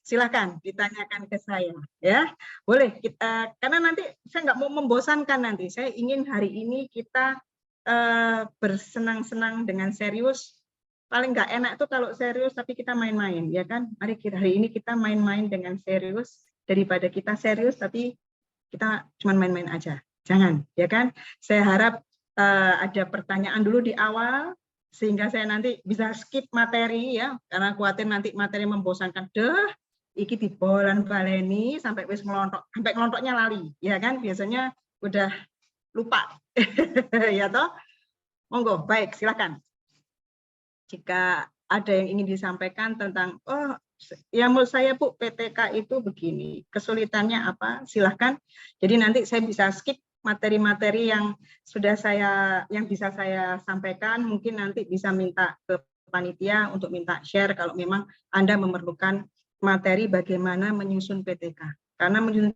Silakan ditanyakan ke saya, ya. Boleh kita, karena nanti saya nggak mau membosankan nanti. Saya ingin hari ini kita bersenang-senang dengan serius. Paling nggak enak tuh kalau serius tapi kita main-main, ya kan? Mari kita hari ini kita main-main dengan serius daripada kita serius tapi kita cuma main-main aja. Jangan, ya kan? Saya harap ada pertanyaan dulu di awal sehingga saya nanti bisa skip materi ya, karena khawatir nanti materi membosankan. Iki dibolan baleni sampai wis melontok, sampai melontoknya lali, ya kan? Biasanya udah lupa. Ya toh? Monggo, baik, silakan. Jika ada yang ingin disampaikan tentang, oh ya menurut saya Bu, PTK itu begini, kesulitannya apa? Silahkan. Jadi nanti saya bisa skip materi-materi yang sudah yang bisa saya sampaikan, mungkin nanti bisa minta ke panitia untuk minta share kalau memang Anda memerlukan materi bagaimana menyusun PTK. Karena menyusun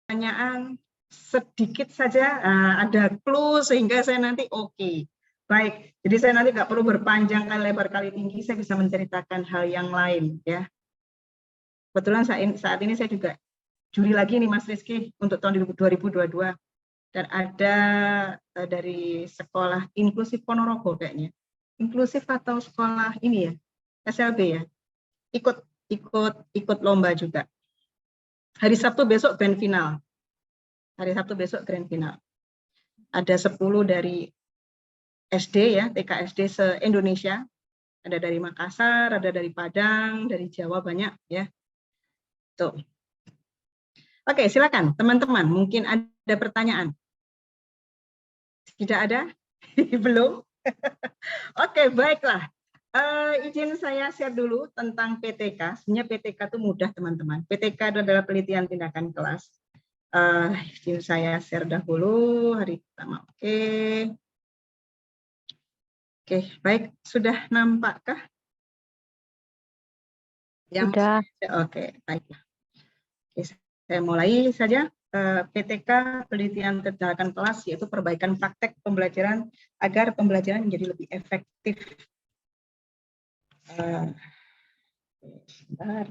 pertanyaan sedikit saja, ada clue sehingga saya nanti oke. Baik, jadi saya nanti nggak perlu berpanjang kali lebar kali tinggi, saya bisa menceritakan hal yang lain ya. Kebetulan saat ini saya juga juri lagi nih Mas Rizky untuk tahun 2022 dan ada dari sekolah inklusif Ponorogo kayaknya. Inklusif atau sekolah ini ya, SLB ya. Ikut lomba juga. Hari Sabtu besok grand final. Hari Sabtu besok grand final. Ada 10 dari SD ya, TK SD se-Indonesia. Ada dari Makassar, ada dari Padang, dari Jawa banyak ya. Tuh. Oke, silakan teman-teman, mungkin ada pertanyaan. Tidak ada? Belum? Oke, baiklah. Izin saya share dulu tentang PTK. Sebenarnya PTK itu mudah teman-teman. PTK itu adalah penelitian tindakan kelas. Izin saya share dahulu hari pertama. Oke, baik. Sudah nampakkah? Sudah. Oke, baiklah. Oke, saya mulai saja. PTK, penelitian tindakan kelas, yaitu perbaikan praktek pembelajaran agar pembelajaran menjadi lebih efektif. Sebentar.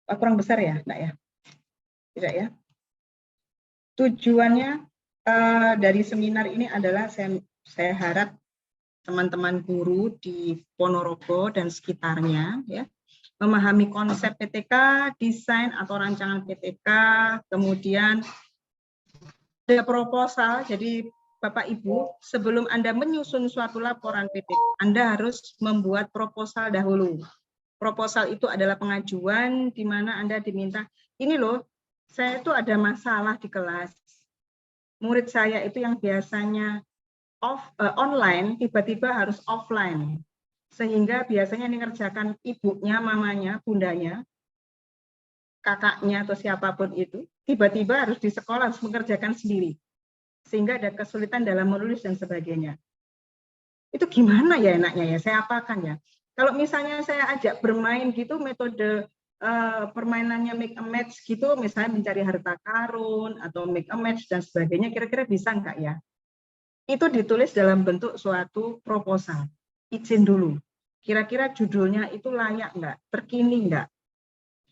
Kurang besar ya, enggak ya? Tidak ya? Tujuannya dari seminar ini adalah saya harap teman-teman guru di Ponorogo dan sekitarnya ya memahami konsep PTK, desain atau rancangan PTK, kemudian ada proposal. Jadi Bapak Ibu, sebelum Anda menyusun suatu laporan PTK, Anda harus membuat proposal dahulu. Proposal itu adalah pengajuan di mana Anda diminta, ini loh, saya itu ada masalah di kelas. Murid saya itu yang biasanya online, tiba-tiba harus offline. Sehingga biasanya ini ngerjakan ibunya, mamanya, bundanya, kakaknya atau siapapun itu, tiba-tiba harus di sekolah harus mengerjakan sendiri. Sehingga ada kesulitan dalam menulis dan sebagainya. Itu gimana ya enaknya ya, saya apakan ya. Kalau misalnya saya ajak bermain gitu, metode permainannya make a match gitu, misalnya mencari harta karun atau make a match dan sebagainya, kira-kira bisa enggak ya? Itu ditulis dalam bentuk suatu proposal. Izin dulu. Kira-kira judulnya itu layak enggak? Terkini enggak?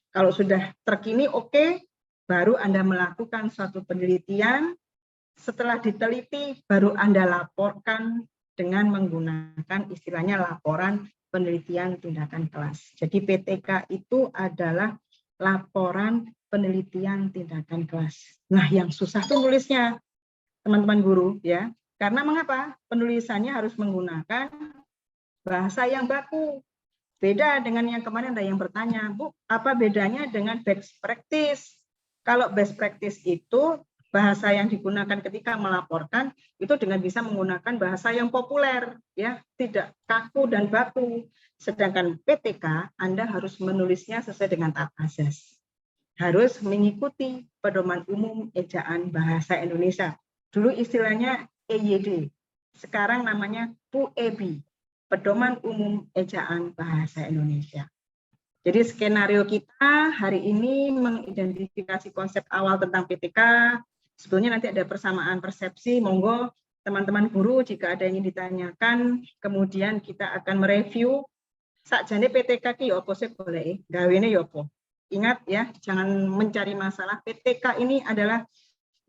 Kalau sudah terkini oke, baru Anda melakukan suatu penelitian. Setelah diteliti, baru Anda laporkan dengan menggunakan istilahnya laporan penelitian tindakan kelas. Jadi PTK itu adalah laporan penelitian tindakan kelas. Nah, yang susah tuh nulisnya, teman-teman guru ya. Karena mengapa? Penulisannya harus menggunakan bahasa yang baku. Beda dengan yang kemarin ada yang bertanya, Bu, apa bedanya dengan best practice? Kalau best practice itu bahasa yang digunakan ketika melaporkan itu dengan bisa menggunakan bahasa yang populer, ya, tidak kaku dan baku. Sedangkan PTK Anda harus menulisnya sesuai dengan tahap azas. Harus mengikuti pedoman umum ejaan bahasa Indonesia. Dulu istilahnya EYD, sekarang namanya PUEB, Pedoman Umum Ejaan Bahasa Indonesia. Jadi skenario kita hari ini mengidentifikasi konsep awal tentang PTK. Sebetulnya nanti ada persamaan persepsi, monggo teman-teman guru jika ada yang ingin ditanyakan, kemudian kita akan mereview sakjane PTK ki ya apa sih boleh, gawene ya apa. Ingat ya, jangan mencari masalah. PTK ini adalah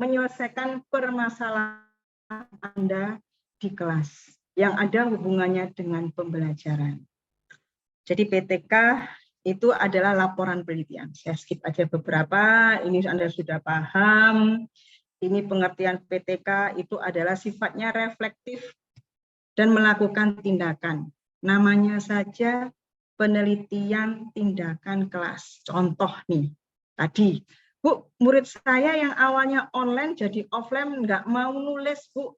menyelesaikan permasalahan Anda di kelas yang ada hubungannya dengan pembelajaran. Jadi PTK itu adalah laporan penelitian. Saya skip aja beberapa, ini Anda sudah paham. Ini pengertian PTK itu adalah sifatnya reflektif dan melakukan tindakan. Namanya saja penelitian tindakan kelas. Contoh nih, tadi, Bu, murid saya yang awalnya online jadi offline nggak mau nulis, Bu.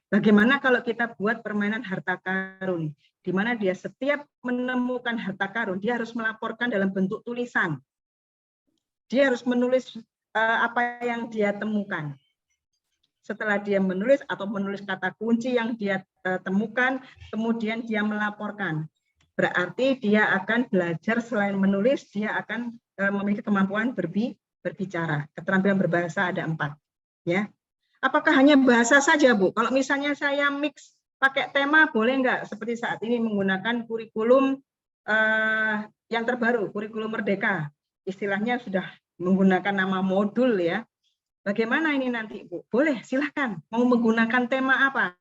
Bagaimana kalau kita buat permainan harta karun, di mana dia setiap menemukan harta karun, dia harus melaporkan dalam bentuk tulisan. Dia harus menulis apa yang dia temukan. Setelah dia menulis atau menulis kata kunci yang dia temukan, kemudian dia melaporkan. Berarti dia akan belajar selain menulis, dia akan memiliki kemampuan berbicara. Keterampilan berbahasa ada 4. Ya. Apakah hanya bahasa saja, Bu? Kalau misalnya saya mix pakai tema, boleh nggak? Seperti saat ini menggunakan kurikulum yang terbaru, kurikulum Merdeka. Istilahnya sudah menggunakan nama modul ya. Bagaimana ini nanti, Bu? Boleh, silahkan. Mau menggunakan tema apa?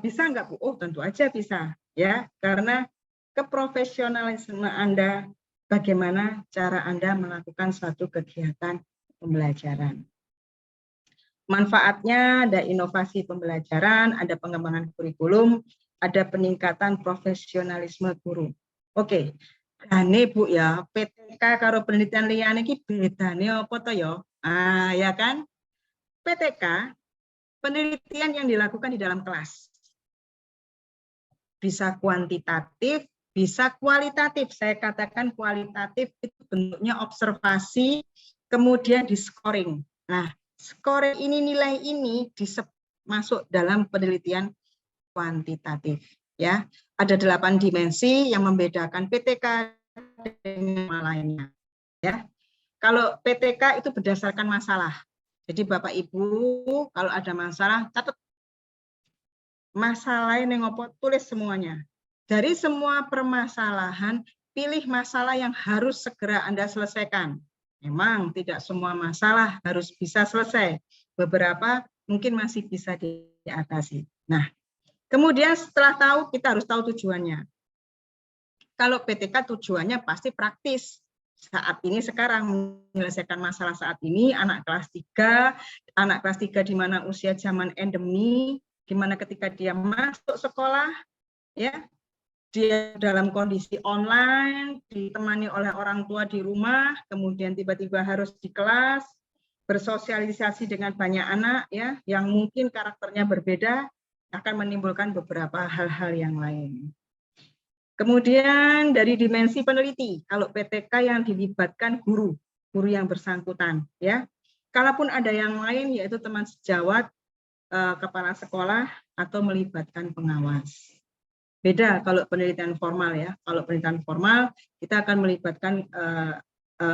Bisa nggak, Bu? Oh, tentu aja bisa. Ya, karena keprofesionalisme Anda, bagaimana cara Anda melakukan suatu kegiatan pembelajaran. Manfaatnya ada inovasi pembelajaran, ada pengembangan kurikulum, ada peningkatan profesionalisme guru. Oke, gane Bu ya, PTK karo penelitian liyane iki bedane apa to ya? Ya kan? PTK penelitian yang dilakukan di dalam kelas. Bisa kuantitatif, bisa kualitatif. Saya katakan kualitatif itu bentuknya observasi, kemudian di scoring. Nah, scoring ini, nilai ini masuk dalam penelitian kuantitatif. Ya, ada 8 dimensi yang membedakan PTK dengan lainnya. Ya, kalau PTK itu berdasarkan masalah. Jadi Bapak Ibu kalau ada masalah catat masalah yang ngopo, tulis semuanya. Dari semua permasalahan, pilih masalah yang harus segera Anda selesaikan. Memang tidak semua masalah harus bisa selesai. Beberapa mungkin masih bisa diatasi. Nah, kemudian setelah tahu, kita harus tahu tujuannya. Kalau PTK tujuannya pasti praktis. Saat ini sekarang menyelesaikan masalah saat ini, anak kelas 3 di mana usia zaman endemi, di mana ketika dia masuk sekolah, ya dia dalam kondisi online, ditemani oleh orang tua di rumah, kemudian tiba-tiba harus di kelas, bersosialisasi dengan banyak anak, ya, yang mungkin karakternya berbeda, akan menimbulkan beberapa hal-hal yang lain. Kemudian dari dimensi peneliti, kalau PTK yang dilibatkan guru yang bersangkutan, ya. Kalaupun ada yang lain, yaitu teman sejawat, kepala sekolah, atau melibatkan pengawas. Beda kalau penelitian formal ya. Kalau penelitian formal kita akan melibatkan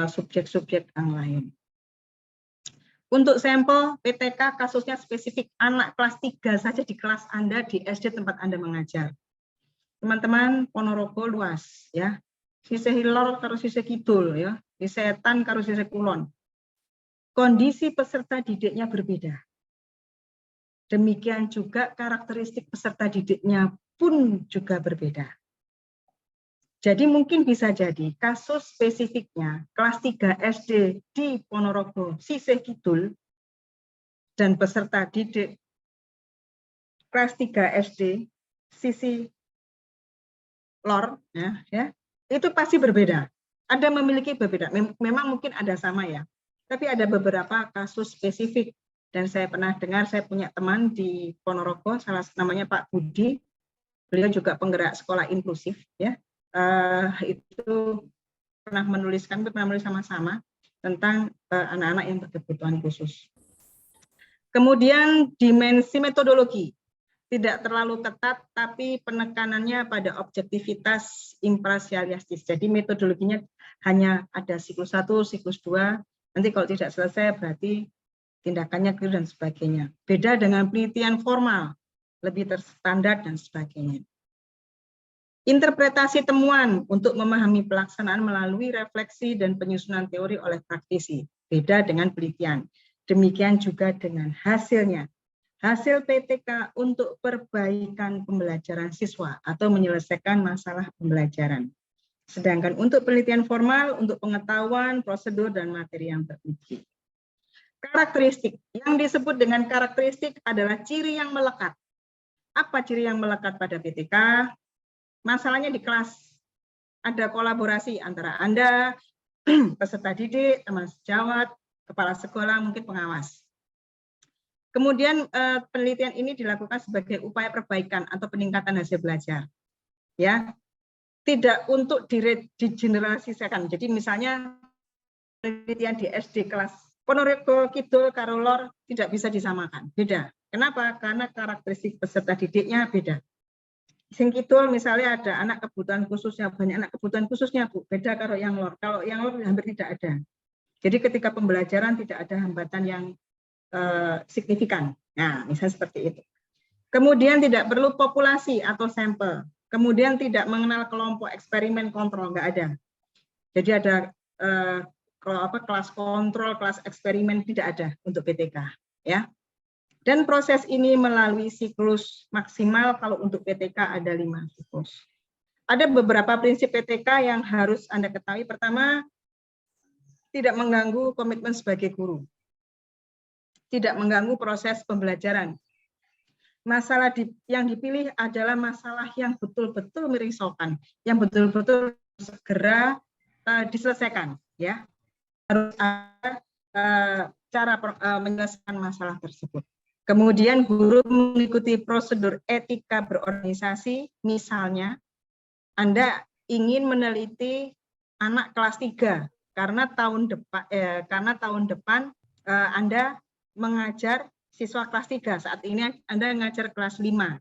subjek-subjek yang lain. Untuk sampel PTK kasusnya spesifik anak kelas 3 saja di kelas Anda di SD tempat Anda mengajar. Teman-teman Ponorogo luas ya. Sisih Hilor karo sisih kidul ya, sisih Etan karo sisih kulon. Kondisi peserta didiknya berbeda. Demikian juga karakteristik peserta didiknya pun juga berbeda. Jadi mungkin bisa jadi kasus spesifiknya kelas 3 SD di Ponorogo sisih kidul dan peserta didik kelas 3 SD sisi lor ya, itu pasti berbeda. Ada memiliki berbeda. Memang mungkin ada sama ya. Tapi ada beberapa kasus spesifik dan saya pernah dengar, saya punya teman di Ponorogo, salah namanya Pak Budi. Beliau juga penggerak sekolah inklusif ya. Itu pernah menulis sama-sama tentang anak-anak yang berkebutuhan khusus. Kemudian dimensi metodologi. tidak terlalu ketat, tapi penekanannya pada objektivitas imparsialitas. Jadi metodologinya hanya ada siklus 1, siklus 2, nanti kalau tidak selesai berarti tindakannya keliru dan sebagainya. Beda dengan penelitian formal, lebih terstandar dan sebagainya. Interpretasi temuan untuk memahami pelaksanaan melalui refleksi dan penyusunan teori oleh praktisi. Beda dengan penelitian. Demikian juga dengan hasilnya. Hasil PTK untuk perbaikan pembelajaran siswa atau menyelesaikan masalah pembelajaran. Sedangkan untuk penelitian formal, untuk pengetahuan, prosedur, dan materi yang teruji. Karakteristik. Yang disebut dengan karakteristik adalah ciri yang melekat. Apa ciri yang melekat pada PTK? Masalahnya di kelas. Ada kolaborasi antara Anda, peserta didik, teman sejawat, kepala sekolah, mungkin pengawas. Kemudian penelitian ini dilakukan sebagai upaya perbaikan atau peningkatan hasil belajar. Ya. Tidak untuk digeneralisasikan. Jadi misalnya penelitian di SD kelas Ponorogo Kidul karo Lor tidak bisa disamakan. Beda. Kenapa? Karena karakteristik peserta didiknya beda. Sing Kidul misalnya ada anak kebutuhan khususnya, banyak anak kebutuhan khususnya, Bu. Beda karo yang Lor. Kalau yang Lor hampir tidak ada. Jadi ketika pembelajaran tidak ada hambatan yang signifikan. Nah, misalnya seperti itu. Kemudian tidak perlu populasi atau sampel. Kemudian tidak mengenal kelompok eksperimen kontrol, nggak ada. Jadi ada kelas kontrol, kelas eksperimen tidak ada untuk PTK, ya. Dan proses ini melalui siklus maksimal kalau untuk PTK ada 5 siklus. Ada beberapa prinsip PTK yang harus Anda ketahui. Pertama, tidak mengganggu komitmen sebagai guru. Tidak mengganggu proses pembelajaran. Masalah yang dipilih adalah masalah yang betul-betul merisaukan, yang betul-betul segera diselesaikan. Ya, harus ada cara menyelesaikan masalah tersebut. Kemudian guru mengikuti prosedur etika berorganisasi, misalnya Anda ingin meneliti anak kelas 3 karena tahun depan Anda mengajar siswa kelas 3, saat ini Anda mengajar kelas 5.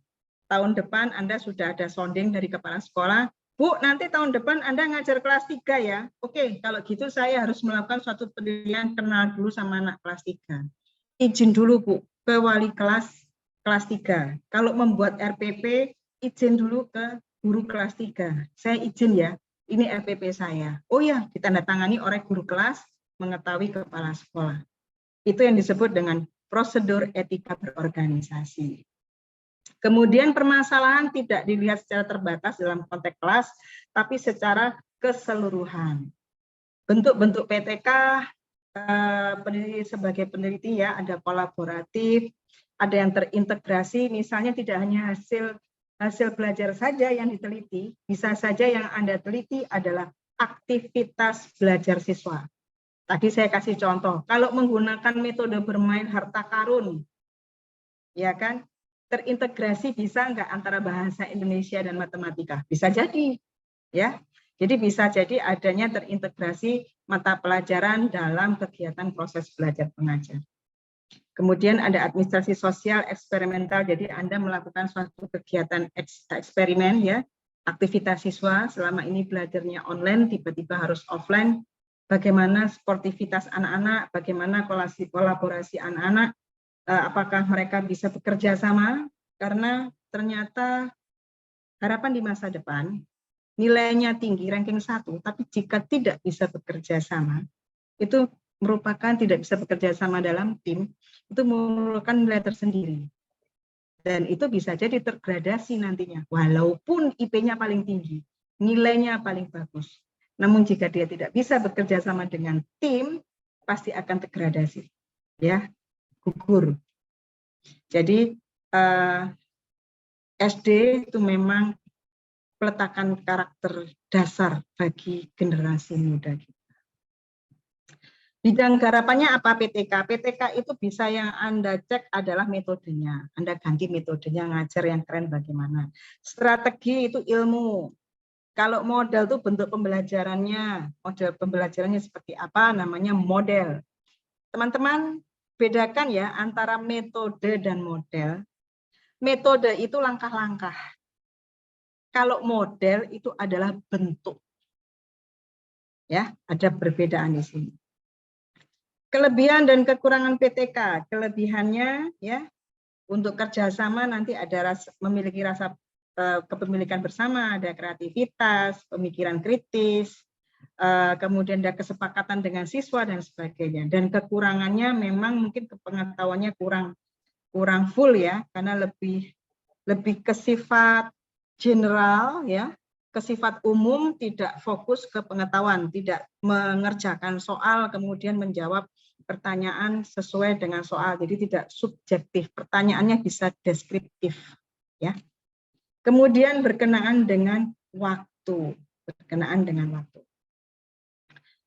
Tahun depan Anda sudah ada sounding dari kepala sekolah, Bu, nanti tahun depan Anda ngajar kelas 3 ya. Oke, kalau gitu saya harus melakukan suatu penelitian kenal dulu sama anak kelas 3. Izin dulu, Bu, ke wali kelas 3. Kalau membuat RPP, izin dulu ke guru kelas 3. Saya izin ya, ini RPP saya. Oh ya, ditandatangani oleh guru kelas, mengetahui kepala sekolah. Itu yang disebut dengan prosedur etika berorganisasi. Kemudian permasalahan tidak dilihat secara terbatas dalam konteks kelas, tapi secara keseluruhan. Bentuk-bentuk PTK sebagai peneliti ya, ada kolaboratif, ada yang terintegrasi, misalnya tidak hanya hasil belajar saja yang diteliti, bisa saja yang Anda teliti adalah aktivitas belajar siswa. Tadi saya kasih contoh, kalau menggunakan metode bermain harta karun, ya kan, terintegrasi bisa nggak antara bahasa Indonesia dan matematika? Bisa jadi, ya. Jadi bisa jadi adanya terintegrasi mata pelajaran dalam kegiatan proses belajar mengajar. Kemudian ada administrasi sosial eksperimental, jadi Anda melakukan suatu kegiatan eksperimen, ya, aktivitas siswa selama ini belajarnya online, tiba-tiba harus offline. Bagaimana sportivitas anak-anak, bagaimana kolaborasi anak-anak, apakah mereka bisa bekerja sama, karena ternyata harapan di masa depan, nilainya tinggi, ranking 1, tapi jika tidak bisa bekerja sama, itu merupakan tidak bisa bekerja sama dalam tim, itu memerlukan nilai tersendiri. Dan itu bisa jadi tergradasi nantinya, walaupun IP-nya paling tinggi, nilainya paling bagus. Namun jika dia tidak bisa bekerja sama dengan tim, pasti akan tergradasi, ya, gugur. Jadi SD itu memang peletakan karakter dasar bagi generasi muda kita. Bidang garapannya apa PTK? PTK itu bisa yang Anda cek adalah metodenya. Anda ganti metodenya, ngajar yang keren bagaimana. Strategi itu ilmu. Kalau model itu bentuk pembelajarannya, model pembelajarannya seperti apa, namanya model. Teman-teman bedakan ya antara metode dan model. Metode itu langkah-langkah. Kalau model itu adalah bentuk. Ya, ada perbedaan di sini. Kelebihan dan kekurangan PTK. Kelebihannya ya, untuk kerjasama nanti ada memiliki rasa kepemilikan bersama, ada kreativitas, pemikiran kritis, kemudian ada kesepakatan dengan siswa dan sebagainya. Dan kekurangannya memang mungkin pengetahuannya kurang full ya, karena lebih ke sifat general ya, ke sifat umum, tidak fokus ke pengetahuan, tidak mengerjakan soal kemudian menjawab pertanyaan sesuai dengan soal, jadi tidak subjektif, pertanyaannya bisa deskriptif ya. Kemudian berkenaan dengan waktu,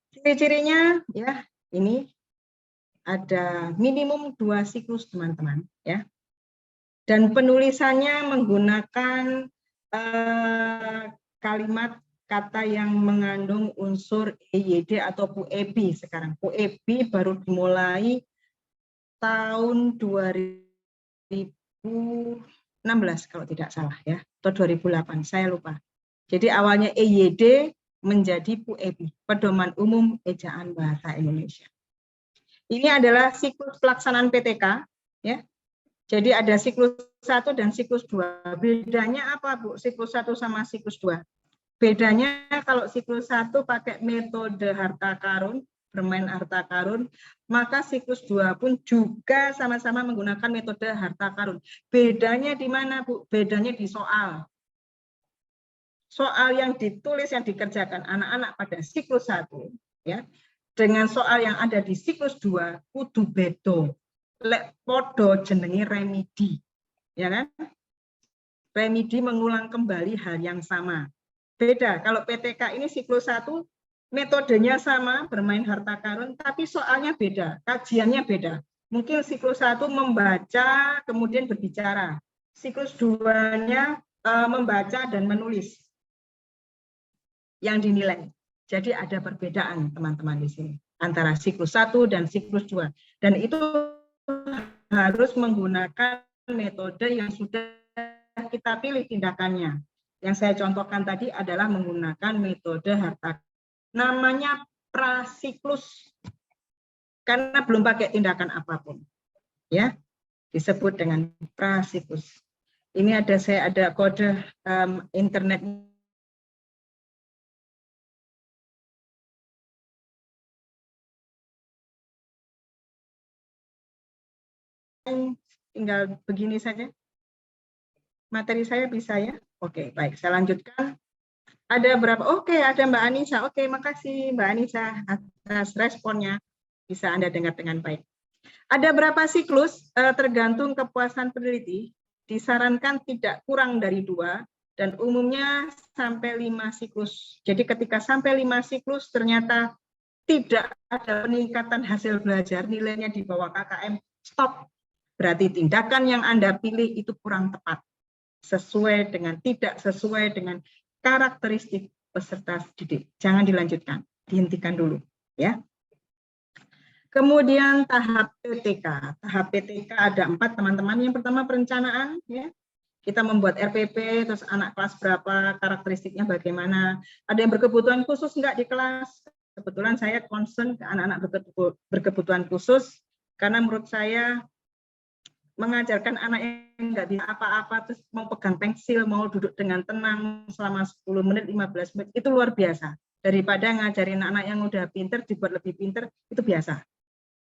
ciri-cirinya ya, ini ada minimum 2 siklus teman-teman ya, dan penulisannya menggunakan kalimat kata yang mengandung unsur EYD atau PUEB sekarang. PUEB baru dimulai tahun 2016 kalau tidak salah ya, atau 2008, saya lupa. Jadi awalnya EYD menjadi PUEB, Pedoman Umum Ejaan Bahasa Indonesia. Ini adalah siklus pelaksanaan PTK ya. Jadi ada siklus 1 dan siklus 2. Bedanya apa, Bu? Siklus 1 sama siklus 2. Bedanya kalau siklus 1 pakai metode harta karun, bermain harta karun, maka siklus 2 pun juga sama-sama menggunakan metode harta karun. Bedanya di mana, Bu? Bedanya di soal. Soal yang ditulis, yang dikerjakan anak-anak pada siklus 1, ya, dengan soal yang ada di siklus 2, kudu bedo. Lek podo jenengi remedi. Ya kan? Remedi mengulang kembali hal yang sama. Beda, kalau PTK ini siklus 1, metodenya sama, bermain harta karun, tapi soalnya beda, kajiannya beda. Mungkin siklus 1 membaca, kemudian berbicara. Siklus 2-nya membaca dan menulis yang dinilai. Jadi ada perbedaan teman-teman di sini, antara siklus 1 dan siklus 2. Dan itu harus menggunakan metode yang sudah kita pilih tindakannya. Yang saya contohkan tadi adalah menggunakan metode harta. Namanya prasiklus. Karena belum pakai tindakan apapun. Ya, disebut dengan prasiklus. Ini saya ada kode internet. Tinggal begini saja. Materi saya bisa ya? Oke, baik. Saya lanjutkan. Ada berapa? Oke, ada Mbak Anissa. Oke, makasih Mbak Anissa atas responnya. Bisa Anda dengar dengan baik. Ada berapa siklus? Tergantung kepuasan peneliti. Disarankan tidak kurang dari 2 dan umumnya sampai 5 siklus. Jadi ketika sampai 5 siklus ternyata tidak ada peningkatan hasil belajar, nilainya di bawah KKM, stop. Berarti tindakan yang Anda pilih itu kurang tepat. Tidak sesuai dengan karakteristik peserta didik. Jangan dilanjutkan, dihentikan dulu ya. Kemudian tahap PTK. Tahap PTK ada 4 teman-teman. Yang pertama perencanaan ya. Kita membuat RPP, terus anak kelas berapa, karakteristiknya bagaimana. Ada yang berkebutuhan khusus enggak di kelas? Kebetulan saya concern ke anak-anak berkebutuhan khusus karena menurut saya mengajarkan anak yang nggak bisa apa-apa, terus mau pegang pensil, mau duduk dengan tenang selama 10 menit, 15 menit, itu luar biasa. Daripada ngajarin anak yang udah pinter, dibuat lebih pinter, itu biasa.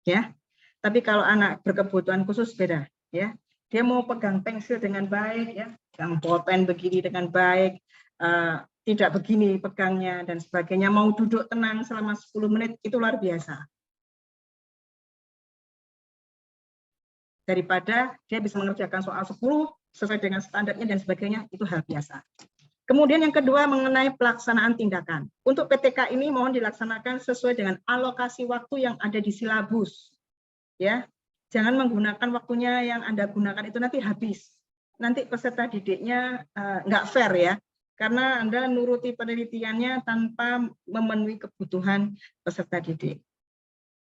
Ya. Tapi kalau anak berkebutuhan khusus beda. Ya. Dia mau pegang pensil dengan baik, ya, pegang bolpen begini dengan baik, tidak begini pegangnya, dan sebagainya, mau duduk tenang selama 10 menit, itu luar biasa. Daripada dia bisa mengerjakan soal 10 sesuai dengan standarnya dan sebagainya, itu hal biasa. Kemudian yang kedua mengenai pelaksanaan tindakan. Untuk PTK ini mohon dilaksanakan sesuai dengan alokasi waktu yang ada di silabus. Ya, jangan menggunakan waktunya yang Anda gunakan itu nanti habis. Nanti peserta didiknya nggak fair ya, karena Anda nuruti penelitiannya tanpa memenuhi kebutuhan peserta didik.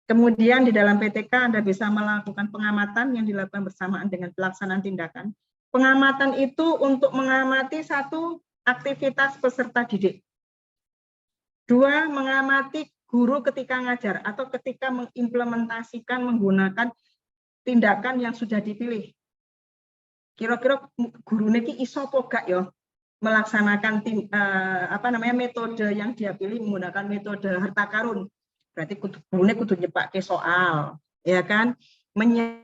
Kemudian di dalam PTK Anda bisa melakukan pengamatan yang dilakukan bersamaan dengan pelaksanaan tindakan. Pengamatan itu untuk mengamati satu, aktivitas peserta didik. Dua, mengamati guru ketika ngajar atau ketika mengimplementasikan menggunakan tindakan yang sudah dipilih. Kira-kira guru niki iso apa gak ya melaksanakan metode yang dia pilih menggunakan metode harta karun. Berarti guru kudu nyepake soal, ya kan? Menyiapkan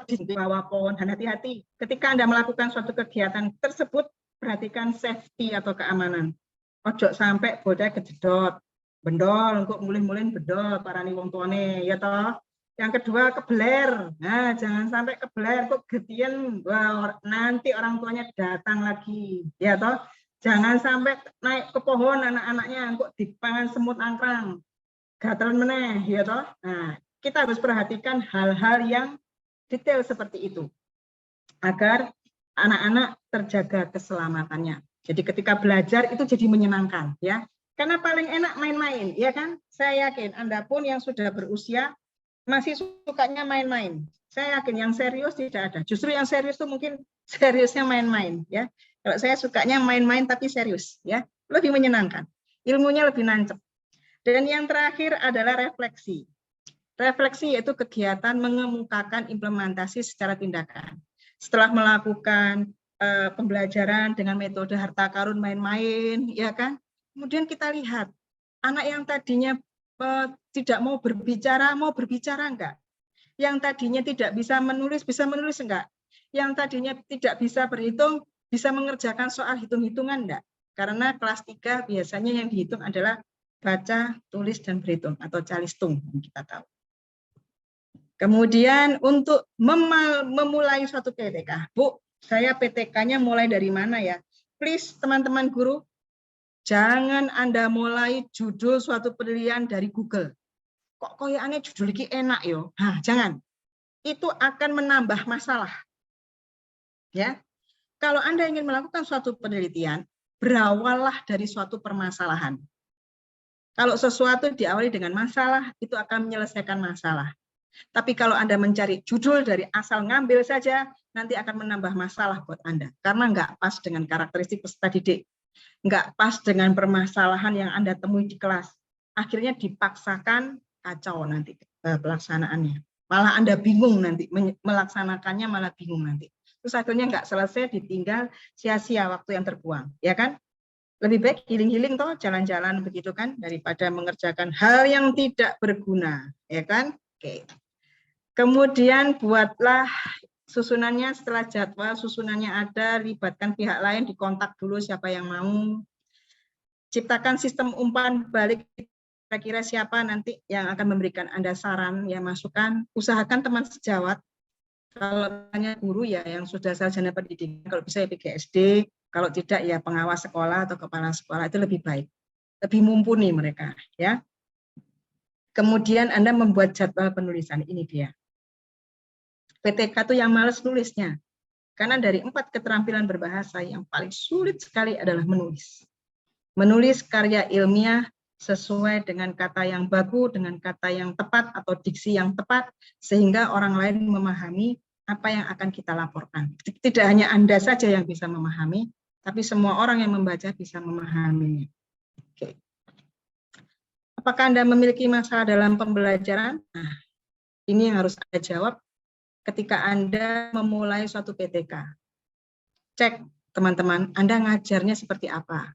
di bawah pohon, dan hati-hati ketika Anda melakukan suatu kegiatan tersebut, perhatikan safety atau keamanan. Ojo sampai bodai kejedot, bendol, kok mulih-mulih bendol, parani wong tuane, ya toh. Yang kedua, kebeler. Nah, jangan sampai kebeler, kok getian, wah, nanti orang tuanya datang lagi, ya toh. Jangan sampai naik ke pohon anak-anaknya, kok dipangan semut angkrang, gatelan meneh, ya toh. Nah, kita harus perhatikan hal-hal yang detail seperti itu, agar anak-anak terjaga keselamatannya. Jadi ketika belajar itu jadi menyenangkan, ya. Karena paling enak main-main, ya kan? Saya yakin Anda pun yang sudah berusia masih sukanya main-main. Saya yakin yang serius tidak ada. Justru yang serius itu mungkin seriusnya main-main, ya. Kalau saya sukanya main-main tapi serius, ya. Lebih menyenangkan. Ilmunya lebih nancep. Dan yang terakhir adalah refleksi. Refleksi yaitu kegiatan mengemukakan implementasi secara tindakan. Setelah melakukan pembelajaran dengan metode harta karun main-main, ya kan? Kemudian kita lihat anak yang tadinya tidak mau berbicara enggak? Yang tadinya tidak bisa menulis enggak? Yang tadinya tidak bisa berhitung, bisa mengerjakan soal hitung-hitungan enggak? Karena kelas 3 biasanya yang dihitung adalah baca, tulis, dan berhitung atau calistung yang kita tahu. Kemudian untuk memulai suatu PTK, Bu, saya PTK-nya mulai dari mana ya? Please teman-teman guru, jangan Anda mulai judul suatu penelitian dari Google. Kok koyaknya judul ini enak yo? Nah, jangan. Itu akan menambah masalah. Ya. Kalau Anda ingin melakukan suatu penelitian, berawallah dari suatu permasalahan. Kalau sesuatu diawali dengan masalah, itu akan menyelesaikan masalah. Tapi kalau Anda mencari judul dari asal ngambil saja, nanti akan menambah masalah buat Anda. Karena nggak pas dengan karakteristik peserta didik. Nggak pas dengan permasalahan yang Anda temui di kelas. Akhirnya dipaksakan, kacau nanti pelaksanaannya. Malah Anda bingung nanti, melaksanakannya malah bingung nanti. Terus akhirnya nggak selesai, ditinggal, sia-sia waktu yang terbuang. Ya kan? Lebih baik healing-healing toh, jalan-jalan begitu kan, daripada mengerjakan hal yang tidak berguna. Ya kan? Oke. Kemudian buatlah susunannya setelah jadwal, susunannya ada, libatkan pihak lain, dikontak dulu siapa yang mau. Ciptakan sistem umpan balik, kira-kira siapa nanti yang akan memberikan Anda saran, ya masukan. Usahakan teman sejawat, kalau tanya guru ya yang sudah sarjana pendidikan, kalau bisa ya PGSD, kalau tidak ya pengawas sekolah atau kepala sekolah, itu lebih baik. Lebih mumpuni mereka, ya. Kemudian Anda membuat jadwal penulisan, ini dia. PTK itu yang males nulisnya. Karena dari 4 keterampilan berbahasa yang paling sulit sekali adalah menulis. Menulis karya ilmiah sesuai dengan kata yang baku, dengan kata yang tepat atau diksi yang tepat, sehingga orang lain memahami apa yang akan kita laporkan. Tidak hanya Anda saja yang bisa memahami, tapi semua orang yang membaca bisa memahaminya. Oke. Apakah Anda memiliki masalah dalam pembelajaran? Nah, ini yang harus Anda jawab ketika Anda memulai suatu PTK. Cek teman-teman, Anda ngajarnya seperti apa?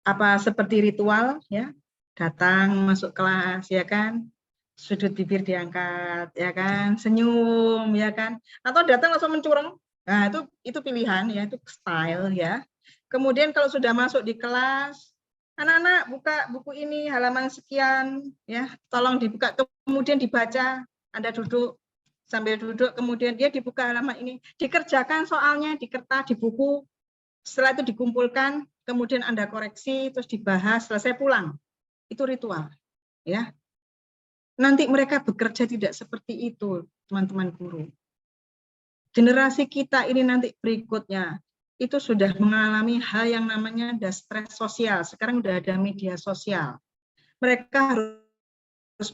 Apa seperti ritual, ya? Datang masuk kelas, ya kan? Sudut bibir diangkat, ya kan? Senyum, ya kan? Atau datang langsung mencureng. Nah, itu pilihan, ya, itu style, ya. Kemudian kalau sudah masuk di kelas, anak-anak buka buku ini halaman sekian, ya, tolong dibuka, kemudian dibaca. Anda duduk, sambil duduk, kemudian dia dibuka halaman ini, dikerjakan soalnya di kertas, di buku, setelah itu dikumpulkan, kemudian Anda koreksi, terus dibahas, selesai pulang. Itu ritual. Ya. Nanti mereka bekerja tidak seperti itu, teman-teman guru. Generasi kita ini nanti berikutnya, itu sudah mengalami hal yang namanya stres sosial. Sekarang sudah ada media sosial. Mereka harus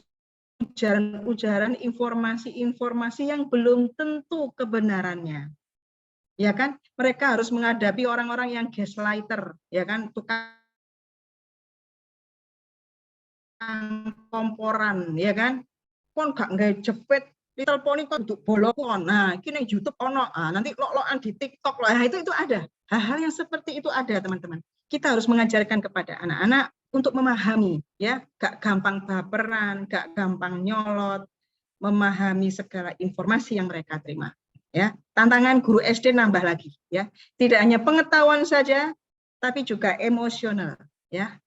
ujaran-ujaran, informasi-informasi yang belum tentu kebenarannya. Ya kan? Mereka harus menghadapi orang-orang yang gaslighter, ya kan? Tukang komporan, ya kan? Kon gak nggak jepit diteleponi kok untuk bolokon. Nah, ini yang YouTube ono. Nah, nanti lo-loan di TikTok lah. Nah, itu ada. Hal-hal yang seperti itu ada, teman-teman. Kita harus mengajarkan kepada anak-anak untuk memahami, ya, gak gampang baperan, gak gampang nyolot, memahami segala informasi yang mereka terima. Ya, tantangan guru SD nambah lagi, ya. Tidak hanya pengetahuan saja, tapi juga emosional, ya.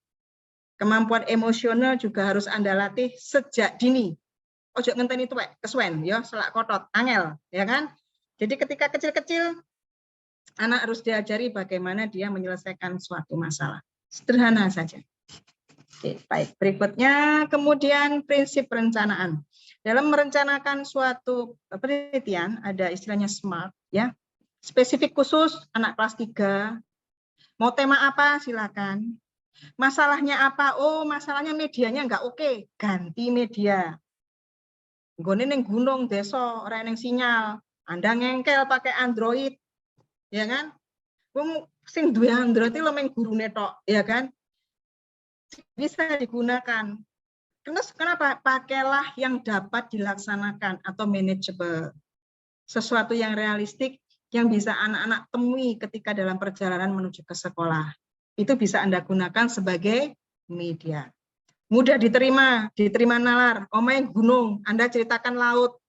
Kemampuan emosional juga harus Anda latih sejak dini. Ojo ngenteni tuwek kesuwen ya selak kotot angel, ya kan? Jadi ketika kecil-kecil anak harus diajari bagaimana dia menyelesaikan suatu masalah. Sederhana saja. Oke, baik. Berikutnya kemudian prinsip perencanaan. Dalam merencanakan suatu penelitian ada istilahnya SMART, ya. Spesifik khusus anak kelas 3. Mau tema apa silakan. Masalahnya apa? Oh, masalahnya medianya enggak oke, ganti media. Nggone ning gunung desa ora eneng sinyal, Anda ngengkel pakai Android, ya kan? Wong sing duwe Android iki lho meng gurune tok, ya kan? Bisa digunakan. Terus kenapa? Pakailah yang dapat dilaksanakan atau manageable. Sesuatu yang realistik yang bisa anak-anak temui ketika dalam perjalanan menuju ke sekolah. Itu bisa Anda gunakan sebagai media. Mudah diterima nalar, omae gunung, Anda ceritakan laut,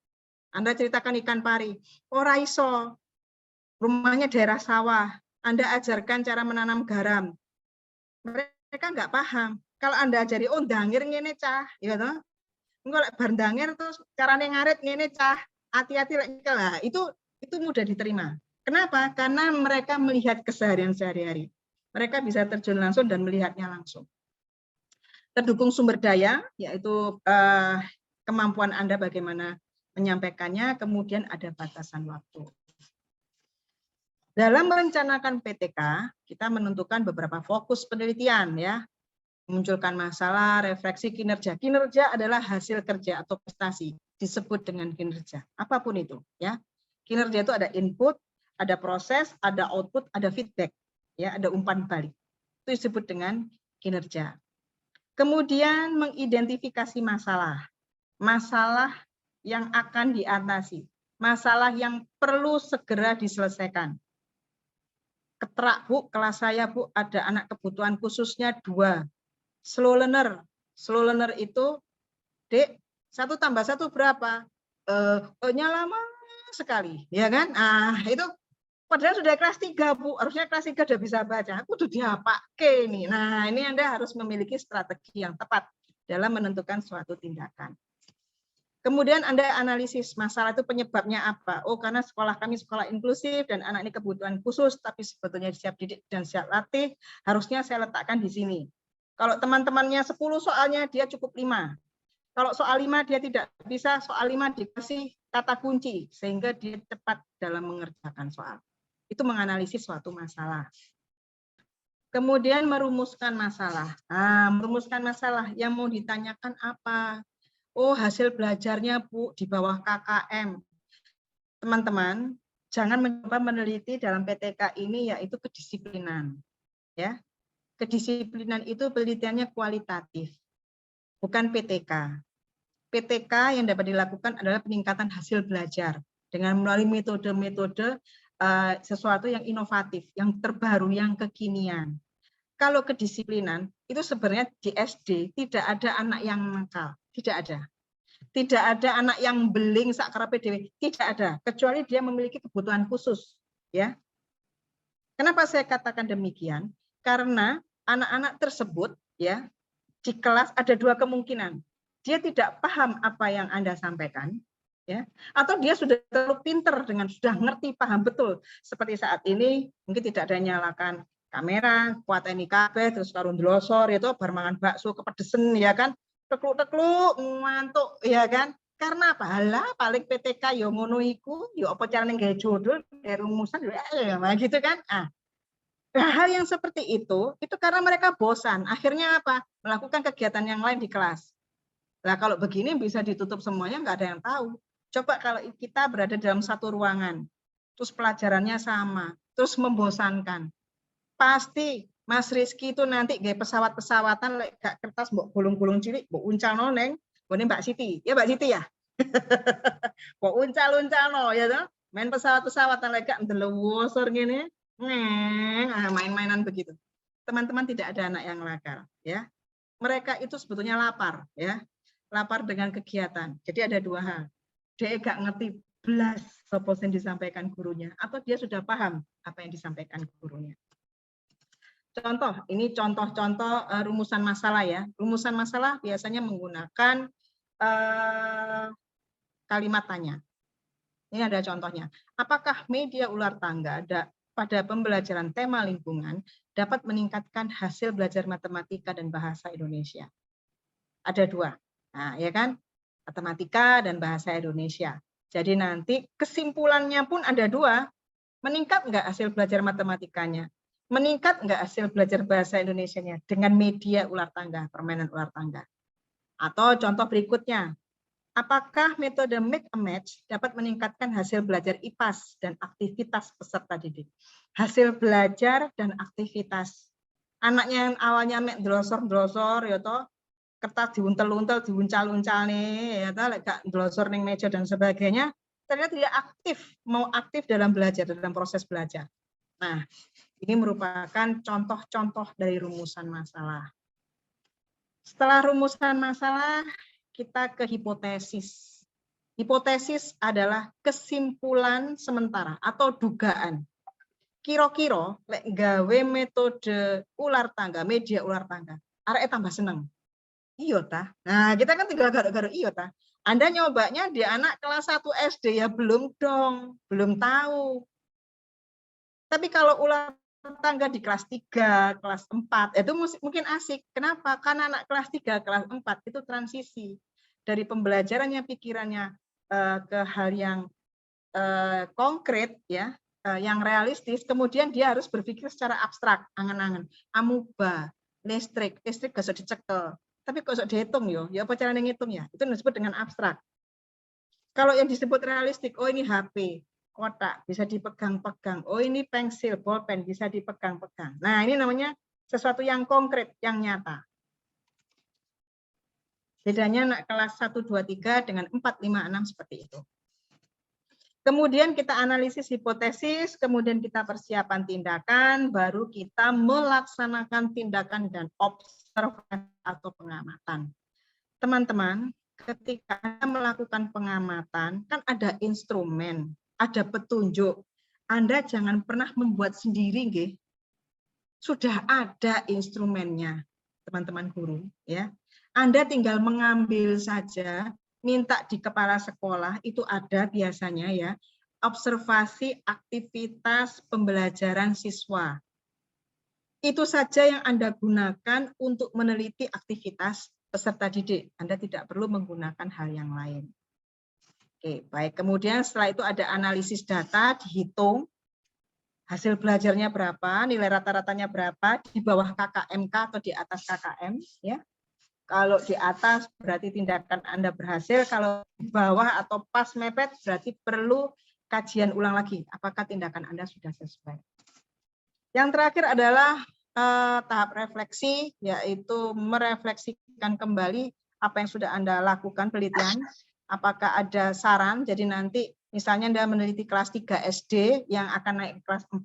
Anda ceritakan ikan pari. Ora iso, rumahnya daerah sawah, Anda ajarkan cara menanam garam. Mereka nggak paham. Kalau Anda ajari, oh dangir ngene cah, ya toh. Engko lek bar dangir terus carane ngarit ngene cah, hati-hati lek lah. Itu mudah diterima. Kenapa? Karena mereka melihat keseharian sehari-hari. Mereka bisa terjun langsung dan melihatnya langsung. Terdukung sumber daya, yaitu kemampuan Anda bagaimana menyampaikannya, kemudian ada batasan waktu. Dalam merencanakan PTK, kita menentukan beberapa fokus penelitian, ya. Memunculkan masalah, refleksi kinerja. Kinerja adalah hasil kerja atau prestasi, disebut dengan kinerja. Apapun itu, ya. Kinerja itu ada input, ada proses, ada output, ada feedback, ya, ada umpan balik. Itu disebut dengan kinerja. Kemudian mengidentifikasi masalah. Masalah yang akan diatasi. Masalah yang perlu segera diselesaikan. Keterak Bu, kelas saya Bu, ada anak kebutuhan khususnya 2. Slow learner. Slow learner itu, Dek, 1 tambah 1 berapa? Nya lama sekali, ya kan? Itu padahal sudah kelas 3, Bu. Harusnya kelas 3 sudah bisa baca. Aku udah diapake nih. Nah, ini Anda harus memiliki strategi yang tepat dalam menentukan suatu tindakan. Kemudian Anda analisis masalah itu penyebabnya apa. Oh, karena sekolah kami sekolah inklusif dan anak ini kebutuhan khusus, tapi sebetulnya siap didik dan siap latih, harusnya saya letakkan di sini. Kalau teman-temannya 10 soalnya, dia cukup 5. Kalau soal 5 dia tidak bisa, soal 5 dikasih kata kunci, sehingga dia cepat dalam mengerjakan soal. Itu menganalisis suatu masalah. Kemudian merumuskan masalah. Merumuskan masalah yang mau ditanyakan apa? Oh, hasil belajarnya Bu di bawah KKM. Teman-teman, jangan mencoba meneliti dalam PTK ini yaitu kedisiplinan. Ya. Kedisiplinan itu penelitiannya kualitatif, bukan PTK. PTK yang dapat dilakukan adalah peningkatan hasil belajar dengan melalui metode-metode sesuatu yang inovatif, yang terbaru, yang kekinian. Kalau kedisiplinan itu sebenarnya di SD tidak ada anak yang nakal, tidak ada. Tidak ada anak yang beling sakrape dewe, tidak ada, kecuali dia memiliki kebutuhan khusus, ya. Kenapa saya katakan demikian? Karena anak-anak tersebut, ya, di kelas ada 2 kemungkinan. Dia tidak paham apa yang Anda sampaikan, ya, atau dia sudah terlalu pinter dengan sudah ngerti, paham betul. Seperti saat ini mungkin tidak ada nyalakan kamera, kuat ini kabeh terus karo ndlosor itu bar mangan bakso kepedesen, ya kan. Tekluk-tekluk ngantuk, ya kan. Karena apa? Halah paling PTK ya ngono iku, ya apa carane gawe judul, gawe rumusan ya gitu kan. Hal yang seperti itu karena mereka bosan. Akhirnya apa? Melakukan kegiatan yang lain di kelas. Nah, kalau begini bisa ditutup semuanya, nggak ada yang tahu. Coba kalau kita berada dalam satu ruangan, terus pelajarannya sama, terus membosankan. Pasti Mas Rizky itu nanti gaya pesawat-pesawatan, gak kertas, mbok gulung-gulung cilik, mbok uncal noneng, ini Mbak Siti. Ya Mbak Siti ya? Mbok uncal-uncal no, ya toh? Main pesawat-pesawatan, gak ndelewosor gini, main-mainan begitu. Teman-teman tidak ada anak yang nakal, ya. Mereka itu sebetulnya lapar, ya. Lapar dengan kegiatan. Jadi ada dua hal. Dia gak ngerti belas apa yang disampaikan gurunya, atau dia sudah paham apa yang disampaikan gurunya. Contoh, ini contoh-contoh rumusan masalah ya. Rumusan masalah biasanya menggunakan kalimat tanya. Ini ada contohnya. Apakah media ular tangga pada pembelajaran tema lingkungan dapat meningkatkan hasil belajar matematika dan bahasa Indonesia? Ada dua. Nah, ya kan? Matematika dan bahasa Indonesia. Jadi nanti kesimpulannya pun ada dua. Meningkat nggak hasil belajar matematikanya? Meningkat nggak hasil belajar bahasa Indonesianya dengan media ular tangga, permainan ular tangga? Atau contoh berikutnya, apakah metode make a match dapat meningkatkan hasil belajar IPAS dan aktivitas peserta didik? Hasil belajar dan aktivitas. Anaknya yang awalnya make drosor-drosor, ya toh, kertas diuntel-untel, diuncal-uncal nih, ya toh, gak drosor ning meja dan sebagainya, ternyata tidak aktif, mau aktif dalam belajar, dalam proses belajar. Nah, ini merupakan contoh-contoh dari rumusan masalah. Setelah rumusan masalah, kita ke hipotesis. Hipotesis adalah kesimpulan sementara atau dugaan. Kira-kira lek gawe metode ular tangga, media ular tangga, arek tambah seneng. Iya ta. Nah, kita kan tinggal garuk-garuk iya ta. Anda nyobanya di anak kelas 1 SD ya belum dong, belum tahu. Tapi kalau ular tangga di kelas 3, kelas 4, itu mungkin asik. Kenapa? Karena anak kelas 3, kelas 4 itu transisi dari pembelajarannya pikirannya ke hal yang konkret ya, yang realistis, kemudian dia harus berpikir secara abstrak, angan-angan. Amuba, listrik gak usah dicekel. Tapi kok usah dihitung yo, ya apa cara ngitung ya? Itu disebut dengan abstrak. Kalau yang disebut realistik, oh ini HP, kotak bisa dipegang-pegang. Oh ini pensil, bolpen bisa dipegang-pegang. Nah ini namanya sesuatu yang konkret, yang nyata. Bedanya anak kelas 1, 2, 3 dengan 4, 5, 6 seperti itu. Kemudian kita analisis hipotesis, kemudian kita persiapan tindakan, baru kita melaksanakan tindakan dan observasi atau pengamatan. Teman-teman, ketika Anda melakukan pengamatan, kan ada instrumen, ada petunjuk. Anda jangan pernah membuat sendiri, nggih. Sudah ada instrumennya, teman-teman guru, ya. Anda tinggal mengambil saja, minta di kepala sekolah itu ada biasanya ya, observasi aktivitas pembelajaran siswa. Itu saja yang Anda gunakan untuk meneliti aktivitas peserta didik. Anda tidak perlu menggunakan hal yang lain. Oke, baik. Kemudian setelah itu ada analisis data, dihitung hasil belajarnya berapa, nilai rata-ratanya berapa, di bawah KKMK atau di atas KKM, ya. Kalau di atas berarti tindakan Anda berhasil, kalau di bawah atau pas mepet berarti perlu kajian ulang lagi, apakah tindakan Anda sudah sesuai. Yang terakhir adalah tahap refleksi, yaitu merefleksikan kembali apa yang sudah Anda lakukan penelitian, apakah ada saran, jadi nanti misalnya Anda meneliti kelas 3 SD yang akan naik ke kelas 4,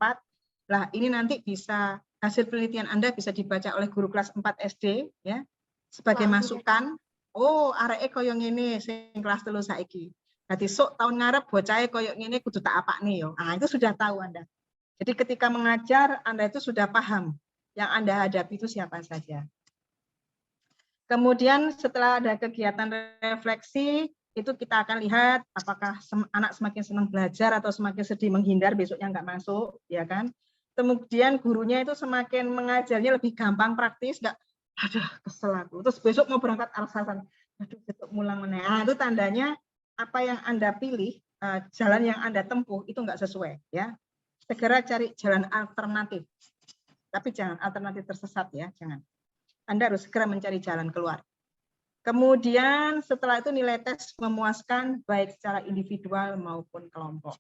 lah ini nanti bisa, hasil penelitian Anda bisa dibaca oleh guru kelas 4 SD, ya, sebagai masukan, oh areke koyo ngene sing kelas 3 saiki. Berarti sok tahun ngarep bocahe koyo ngene kudu tak apakne yo. Ah itu sudah tahu Anda. Jadi ketika mengajar Anda itu sudah paham yang Anda hadapi itu siapa saja. Kemudian setelah ada kegiatan refleksi, itu kita akan lihat apakah anak semakin senang belajar atau semakin sedih menghindar, besoknya nggak masuk, ya kan. Kemudian gurunya itu semakin mengajarnya lebih gampang, praktis, nggak, aduh kesel aku. Terus besok mau berangkat alasan, aduh besok mulang meneh. Nah, itu tandanya apa yang Anda pilih, jalan yang Anda tempuh itu nggak sesuai, ya. Segera cari jalan alternatif. Tapi jangan alternatif tersesat ya, jangan. Anda harus segera mencari jalan keluar. Kemudian setelah itu nilai tes memuaskan baik secara individual maupun kelompok.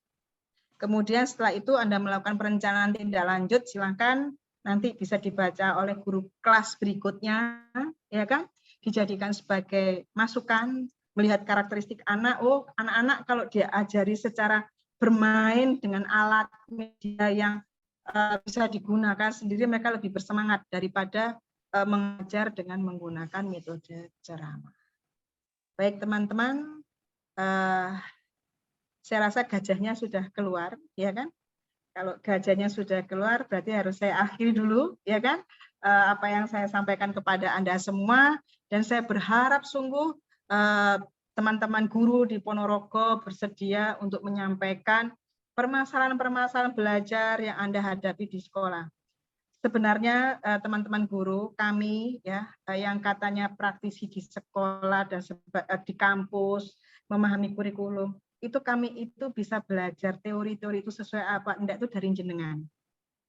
Kemudian setelah itu Anda melakukan perencanaan tindak lanjut, silakan nanti bisa dibaca oleh guru kelas berikutnya, ya kan? Dijadikan sebagai masukan, melihat karakteristik anak. Oh, anak-anak kalau dia ajari secara bermain dengan alat media yang bisa digunakan sendiri, mereka lebih bersemangat daripada mengajar dengan menggunakan metode ceramah. Baik teman-teman, saya rasa gajahnya sudah keluar, ya kan? Kalau gajahnya sudah keluar, berarti harus saya akhiri dulu, ya kan? Apa yang saya sampaikan kepada Anda semua, dan saya berharap sungguh teman-teman guru di Ponorogo bersedia untuk menyampaikan permasalahan-permasalahan belajar yang Anda hadapi di sekolah. Sebenarnya teman-teman guru kami ya yang katanya praktisi di sekolah dan di kampus memahami kurikulum, itu kami itu bisa belajar teori-teori itu sesuai apa enggak itu dari jenengan,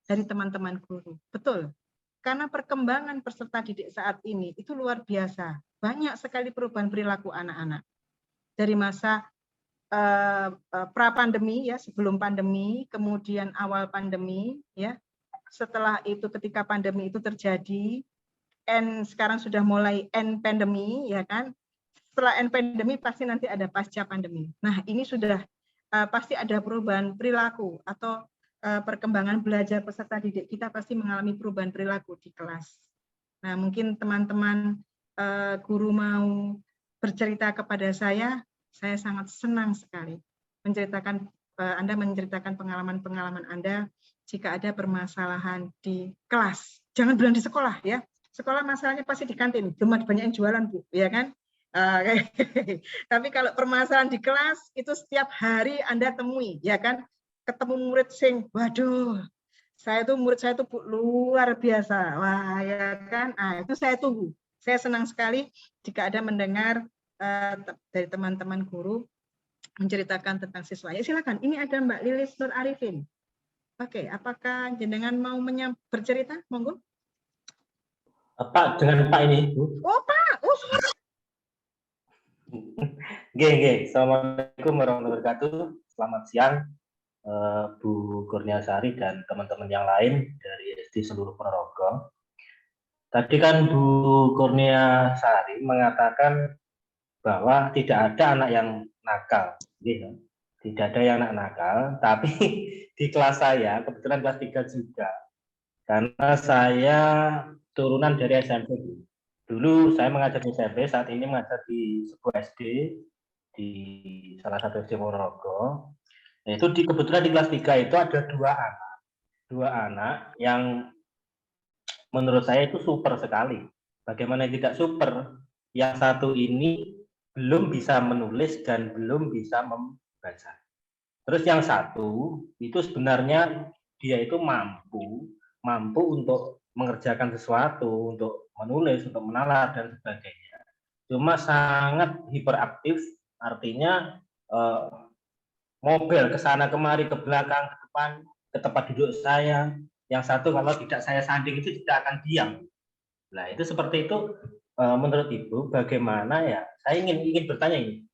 dari teman-teman guru. Betul. Karena perkembangan peserta didik saat ini itu luar biasa. Banyak sekali perubahan perilaku anak-anak. Dari masa pra-pandemi ya, sebelum pandemi, kemudian awal pandemi ya. Setelah itu ketika pandemi itu terjadi, sekarang sudah mulai end pandemi, ya kan? Setelah end pandemi pasti nanti ada pasca pandemi. Nah, ini sudah pasti ada perubahan perilaku atau perkembangan belajar peserta didik kita pasti mengalami perubahan perilaku di kelas. Nah, mungkin teman-teman guru mau bercerita kepada saya sangat senang sekali menceritakan Anda menceritakan pengalaman-pengalaman Anda jika ada permasalahan di kelas. Jangan bilang di sekolah ya. Sekolah masalahnya pasti di kantin, cuma banyak yang jualan Bu, ya kan? Tapi kalau permasalahan di kelas itu setiap hari Anda temui, ya kan? Ketemu murid sing, waduh, murid saya itu luar biasa, wah ya kan? Nah, itu saya tunggu. Saya senang sekali jika ada mendengar dari teman-teman guru menceritakan tentang siswa. Ya silakan. Ini ada Mbak Lilis Nur Arifin. Oke, apakah jenengan mau bercerita? Monggo. Pak, dengan Pak ini, Bu. Oh, Pak. Oh, sorry. Oke. Assalamualaikum warahmatullahi wabarakatuh. Selamat siang, Bu Kurniasari dan teman-teman yang lain dari SD seluruh Ponorogo. Tadi kan Bu Kurniasari mengatakan bahwa tidak ada anak yang nakal. Gitu. Tidak ada yang anak nakal, tapi di kelas saya, kebetulan kelas 3 juga, karena saya turunan dari SMP. Dulu saya mengajar di SMP, saat ini mengajar di sebuah SD, di salah satu SD Ponorogo. Itu kebetulan di kelas 3 itu ada dua anak yang menurut saya itu super sekali. Bagaimana tidak super? Yang satu ini belum bisa menulis dan belum bisa membaca. Terus yang satu itu sebenarnya dia itu mampu untuk mengerjakan sesuatu, untuk menulis, untuk menalar dan sebagainya. Cuma sangat hiperaktif, artinya mobil ke sana kemari, ke belakang, ke depan, ke tempat duduk saya. Yang satu kalau tidak saya sanding itu tidak akan diam. Nah itu seperti itu. Menurut Ibu bagaimana ya? Saya ingin bertanya ini.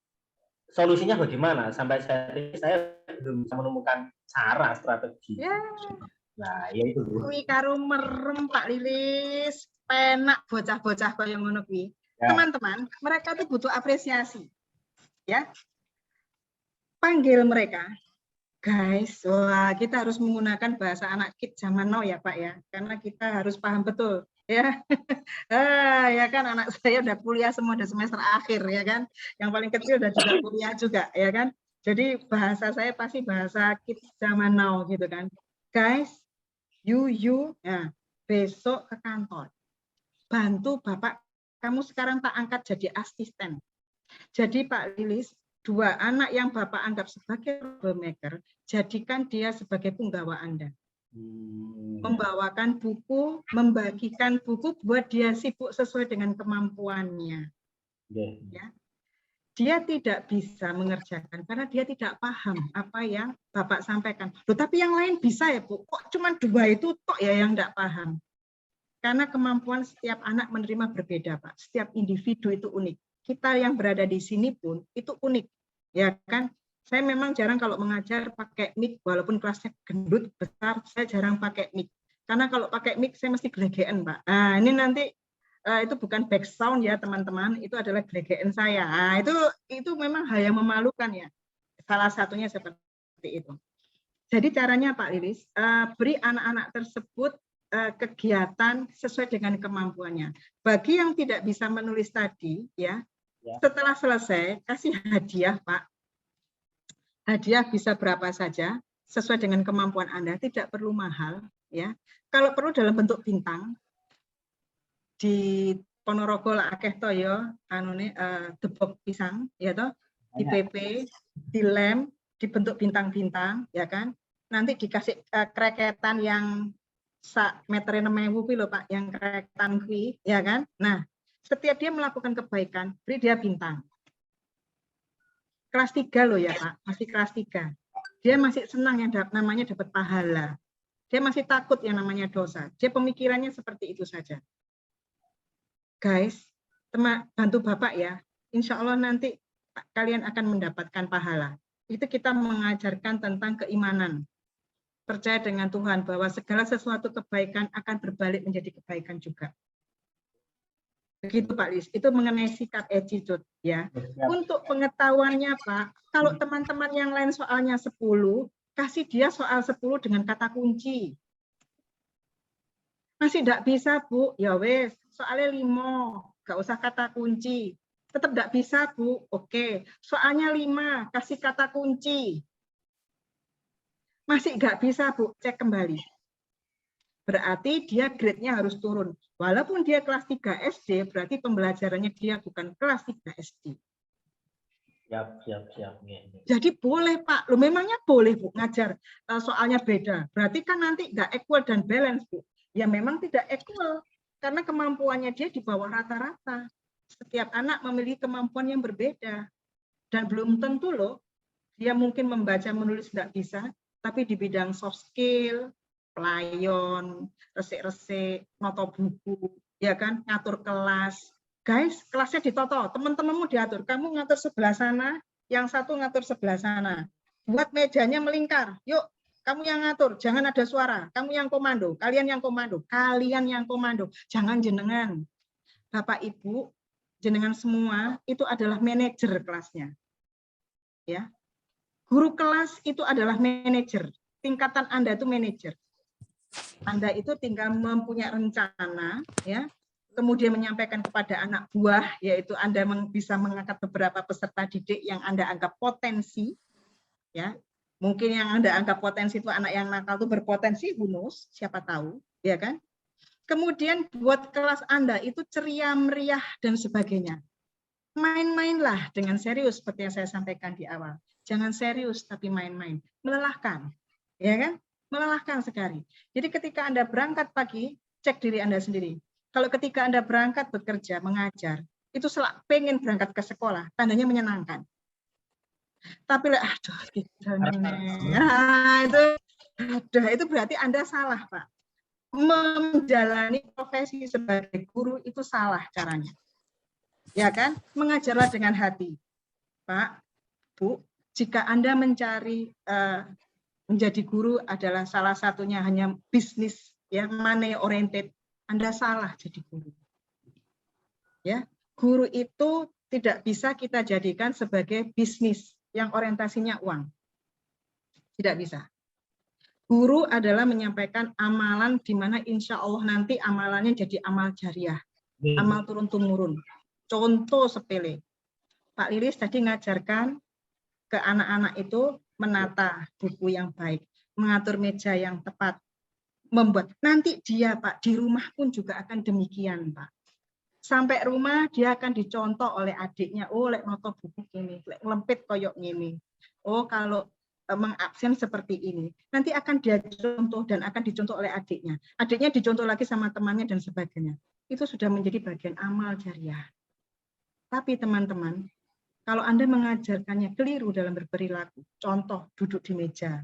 Solusinya bagaimana? Sampai saat ini saya belum bisa menemukan cara strategi. Ya. Nah, ya itu. Kuwi karo merem Pak Lilis, penak bocah-bocah kaya ngono kuwi. Ya. Teman-teman, mereka tuh butuh apresiasi. Ya. Panggil mereka. Guys, wah kita harus menggunakan bahasa anak kid zaman now ya Pak ya. Karena kita harus paham betul ya. Ya kan anak saya udah kuliah semua, udah semester akhir ya kan. Yang paling kecil udah juga kuliah juga ya kan. Jadi bahasa saya pasti bahasa kid zaman now gitu kan. Guys, you ya, besok ke kantor. Bantu Bapak kamu sekarang tak angkat jadi asisten. Jadi Pak Lilis, dua anak yang Bapak anggap sebagai troublemaker, jadikan dia sebagai punggawa Anda. Membawakan buku, membagikan buku buat dia sibuk sesuai dengan kemampuannya. Ya. Dia tidak bisa mengerjakan karena dia tidak paham apa yang Bapak sampaikan. Loh, tapi yang lain bisa ya Bu, kok cuma dua itu tok ya yang tidak paham. Karena kemampuan setiap anak menerima berbeda Pak, setiap individu itu unik. kita yang berada di sini pun itu unik, ya kan? Saya memang jarang kalau mengajar pakai mic, walaupun kelasnya gendut besar, saya jarang pakai mic. Karena kalau pakai mic saya mesti gelegean, Pak. Nah, ini nanti itu bukan back sound ya teman-teman, itu adalah gelegean saya. Nah, itu memang hal yang memalukan ya. Salah satunya seperti itu. Jadi caranya Pak Lilis, beri anak-anak tersebut kegiatan sesuai dengan kemampuannya. Bagi yang tidak bisa menulis tadi, ya, setelah selesai kasih hadiah, Pak. Hadiah bisa berapa saja, sesuai dengan kemampuan Anda, tidak perlu mahal, ya. Kalau perlu dalam bentuk bintang, di Ponorogo lah akeh toyo, debok pisang, ya toh, di PP, di lem, dibentuk bintang-bintang, ya kan. Nanti dikasih kreketan yang sak meterin 6.000 loh Pak, yang kreketan kui, ya kan. Nah, setiap dia melakukan kebaikan, beri dia bintang. Kelas 3 loh ya Pak, masih kelas 3. Dia masih senang yang namanya dapat pahala. Dia masih takut yang namanya dosa. Dia pemikirannya seperti itu saja. Guys, bantu Bapak ya. Insya Allah nanti kalian akan mendapatkan pahala. Itu kita mengajarkan tentang keimanan. Percaya dengan Tuhan bahwa segala sesuatu kebaikan akan berbalik menjadi kebaikan juga. Begitu Pak Lis, itu mengenai sikap attitude ya. Untuk pengetahuannya Pak, kalau teman-teman yang lain soalnya 10, kasih dia soal 10 dengan kata kunci. Masih tidak bisa Bu, ya wes, soalnya 5, nggak usah kata kunci. Tetap tidak bisa Bu, oke. Soalnya 5, kasih kata kunci. Masih nggak bisa Bu, cek kembali. Berarti dia grade-nya harus turun. Walaupun dia kelas 3 SD, berarti pembelajarannya dia bukan kelas 3 SD. Siap. Jadi boleh Pak, lo memangnya boleh Bu ngajar soalnya beda. Berarti kan nanti nggak equal dan balance Bu. Ya memang tidak equal, karena kemampuannya dia di bawah rata-rata. Setiap anak memiliki kemampuan yang berbeda. Dan belum tentu loh, dia mungkin membaca menulis tidak bisa, tapi di bidang soft skill, pelayon, resik-resik, noto buku, ya kan, ngatur kelas. Guys, kelasnya ditoto, teman-temanmu diatur, kamu ngatur sebelah sana, yang satu ngatur sebelah sana. Buat mejanya melingkar, yuk kamu yang ngatur, jangan ada suara, kamu yang komando, kalian yang komando, jangan jenengan. Bapak Ibu, jenengan semua itu adalah manajer kelasnya. Ya. Guru kelas itu adalah manajer. Tingkatan Anda itu manajer. Anda itu tinggal mempunyai rencana, ya, kemudian menyampaikan kepada anak buah, yaitu Anda bisa mengangkat beberapa peserta didik yang Anda anggap potensi, ya. Mungkin yang Anda anggap potensi itu anak yang nakal itu berpotensi, who knows, siapa tahu, ya kan? Kemudian buat kelas Anda itu ceria, meriah, dan sebagainya. Main-mainlah dengan serius seperti yang saya sampaikan di awal. Jangan serius tapi main-main. Melelahkan. Ya kan? Melelahkan sekali. Jadi ketika Anda berangkat pagi, cek diri Anda sendiri. Kalau ketika Anda berangkat bekerja, mengajar, itu pengen berangkat ke sekolah, tandanya menyenangkan. Tapi aduh, itu berarti Anda salah, Pak. Menjalani profesi sebagai guru itu salah caranya. Ya kan? Mengajarlah dengan hati. Pak, Bu, jika Anda mencari menjadi guru adalah salah satunya hanya bisnis, ya, money oriented, Anda salah jadi guru. Ya, guru itu tidak bisa kita jadikan sebagai bisnis yang orientasinya uang. Tidak bisa. Guru adalah menyampaikan amalan di mana insya Allah nanti amalannya jadi amal jariah, amal turun-temurun. Contoh sepele, Pak Lilis tadi ngajarkan ke anak-anak itu menata buku yang baik, mengatur meja yang tepat, membuat. Nanti dia Pak di rumah pun juga akan demikian Pak. Sampai rumah dia akan dicontoh oleh adiknya, oh lek noto buku ini, lek lempit koyok ini. Oh kalau mengabsen seperti ini. Nanti akan dia contoh dan akan dicontoh oleh adiknya. Adiknya dicontoh lagi sama temannya dan sebagainya. Itu sudah menjadi bagian amal jariah. Tapi teman-teman, kalau Anda mengajarkannya keliru dalam berperilaku, contoh duduk di meja.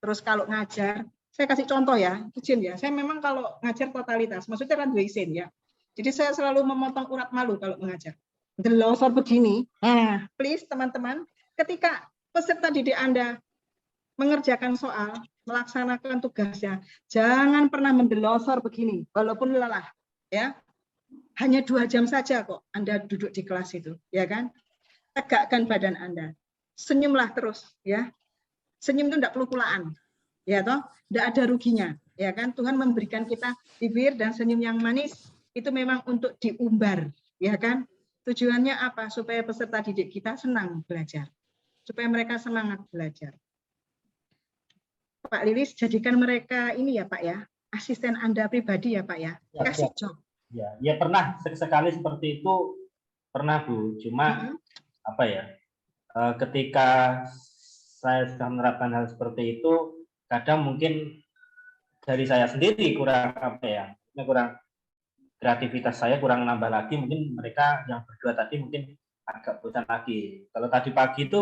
Terus kalau ngajar, saya kasih contoh ya, izin ya. Saya memang kalau ngajar totalitas, maksudnya kan dua izin ya. Jadi saya selalu memotong urat malu kalau mengajar. delosor begini. Nah, please teman-teman, ketika peserta didik Anda mengerjakan soal, melaksanakan tugasnya, jangan pernah mendelosor begini, walaupun lelah, ya. Hanya 2 jam saja kok Anda duduk di kelas itu, ya kan? Tegakkan badan Anda, senyumlah terus, ya. Senyum itu tidak perlu pulaan, ya toh, tidak ada ruginya, ya kan? Tuhan memberikan kita bibir dan senyum yang manis itu memang untuk diumbar, ya kan? Tujuannya apa? Supaya peserta didik kita senang belajar, supaya mereka semangat belajar. Pak Lilis, jadikan mereka ini ya Pak ya, asisten Anda pribadi ya Pak ya, kasih job. Ya pernah sekali seperti itu, pernah Bu. Cuma apa ya? Ketika saya sudah menerapkan hal seperti itu, kadang mungkin dari saya sendiri kurang apa ya? Kurang kreativitas saya kurang nambah lagi. Mungkin mereka yang berdua tadi mungkin agak bosan lagi. Kalau tadi pagi itu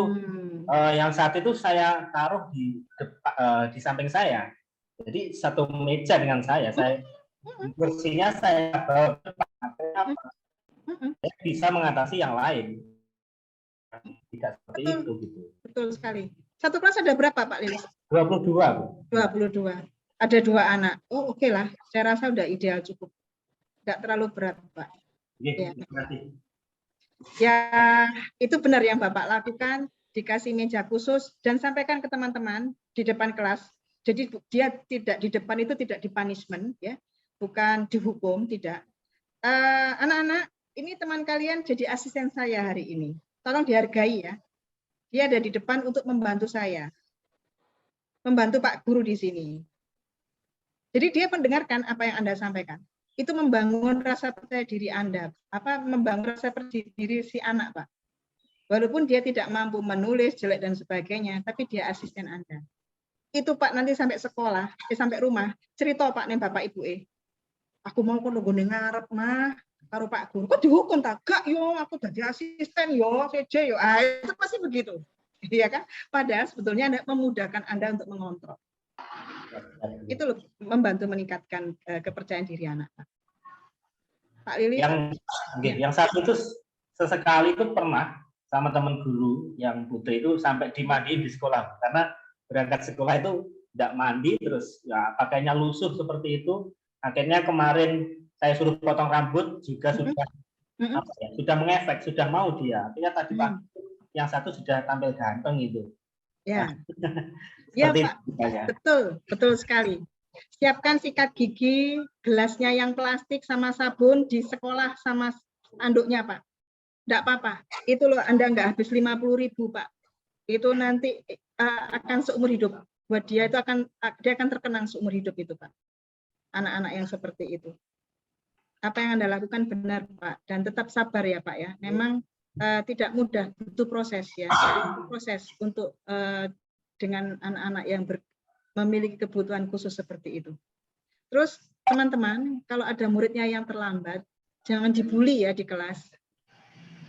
yang saat itu saya taruh di samping saya. Jadi satu meja dengan saya kursinya saya bawa ke depan. Saya bisa mengatasi yang lain. Tidak seperti itu gitu. Betul sekali. Satu kelas ada berapa Pak Lilis? 22. 22. Ada 2 anak. Oh oke lah. Saya rasa udah ideal cukup. Tidak terlalu berat Pak. Ya. Terima kasih. Ya itu benar yang Bapak lakukan. Dikasih meja khusus dan sampaikan ke teman-teman di depan kelas. Jadi dia tidak di depan itu tidak di punishment ya. Bukan dihukum, tidak. Anak-anak, ini teman kalian jadi asisten saya hari ini. Tolong dihargai ya. Dia ada di depan untuk membantu saya. Membantu Pak Guru di sini. Jadi dia mendengarkan apa yang Anda sampaikan. Itu membangun rasa percaya diri Anda. Membangun rasa percaya diri si anak, Pak. Walaupun dia tidak mampu menulis, jelek dan sebagainya, tapi dia asisten Anda. Itu Pak nanti sampai sekolah, sampai rumah, cerita Pak nih Bapak Ibu aku mau kono nggone ngarep mah karo Pak Guru. Kok dihukum tak? Gak yo, aku jadi asisten yo, CJ yo. Itu pasti begitu. Iya kan? Padahal sebetulnya Anda memudahkan Anda untuk mengontrol. Itu loh, membantu meningkatkan kepercayaan diri anak. Pak Lilis. Yang satu itu sesekali itu pernah sama teman guru yang putri itu sampai dimandiin di sekolah karena berangkat sekolah itu tidak mandi terus ya pakainya lusuh seperti itu. Akhirnya kemarin saya suruh potong rambut juga sudah mengefek, sudah mau dia. Akhirnya tadi pagi yang satu sudah tampil ganteng gitu. Ya, ya Pak. Betul sekali. Siapkan sikat gigi, gelasnya yang plastik sama sabun di sekolah sama anduknya Pak. Tidak apa-apa. Itu loh Anda nggak habis 50.000 Pak. Itu nanti akan seumur hidup. Buat dia itu dia akan terkenang seumur hidup itu Pak. Anak-anak yang seperti itu. Apa yang Anda lakukan benar Pak, dan tetap sabar ya Pak ya. Memang tidak mudah, butuh proses ya. Proses untuk dengan anak-anak yang memiliki kebutuhan khusus seperti itu. Terus teman-teman, kalau ada muridnya yang terlambat, jangan dibully ya di kelas.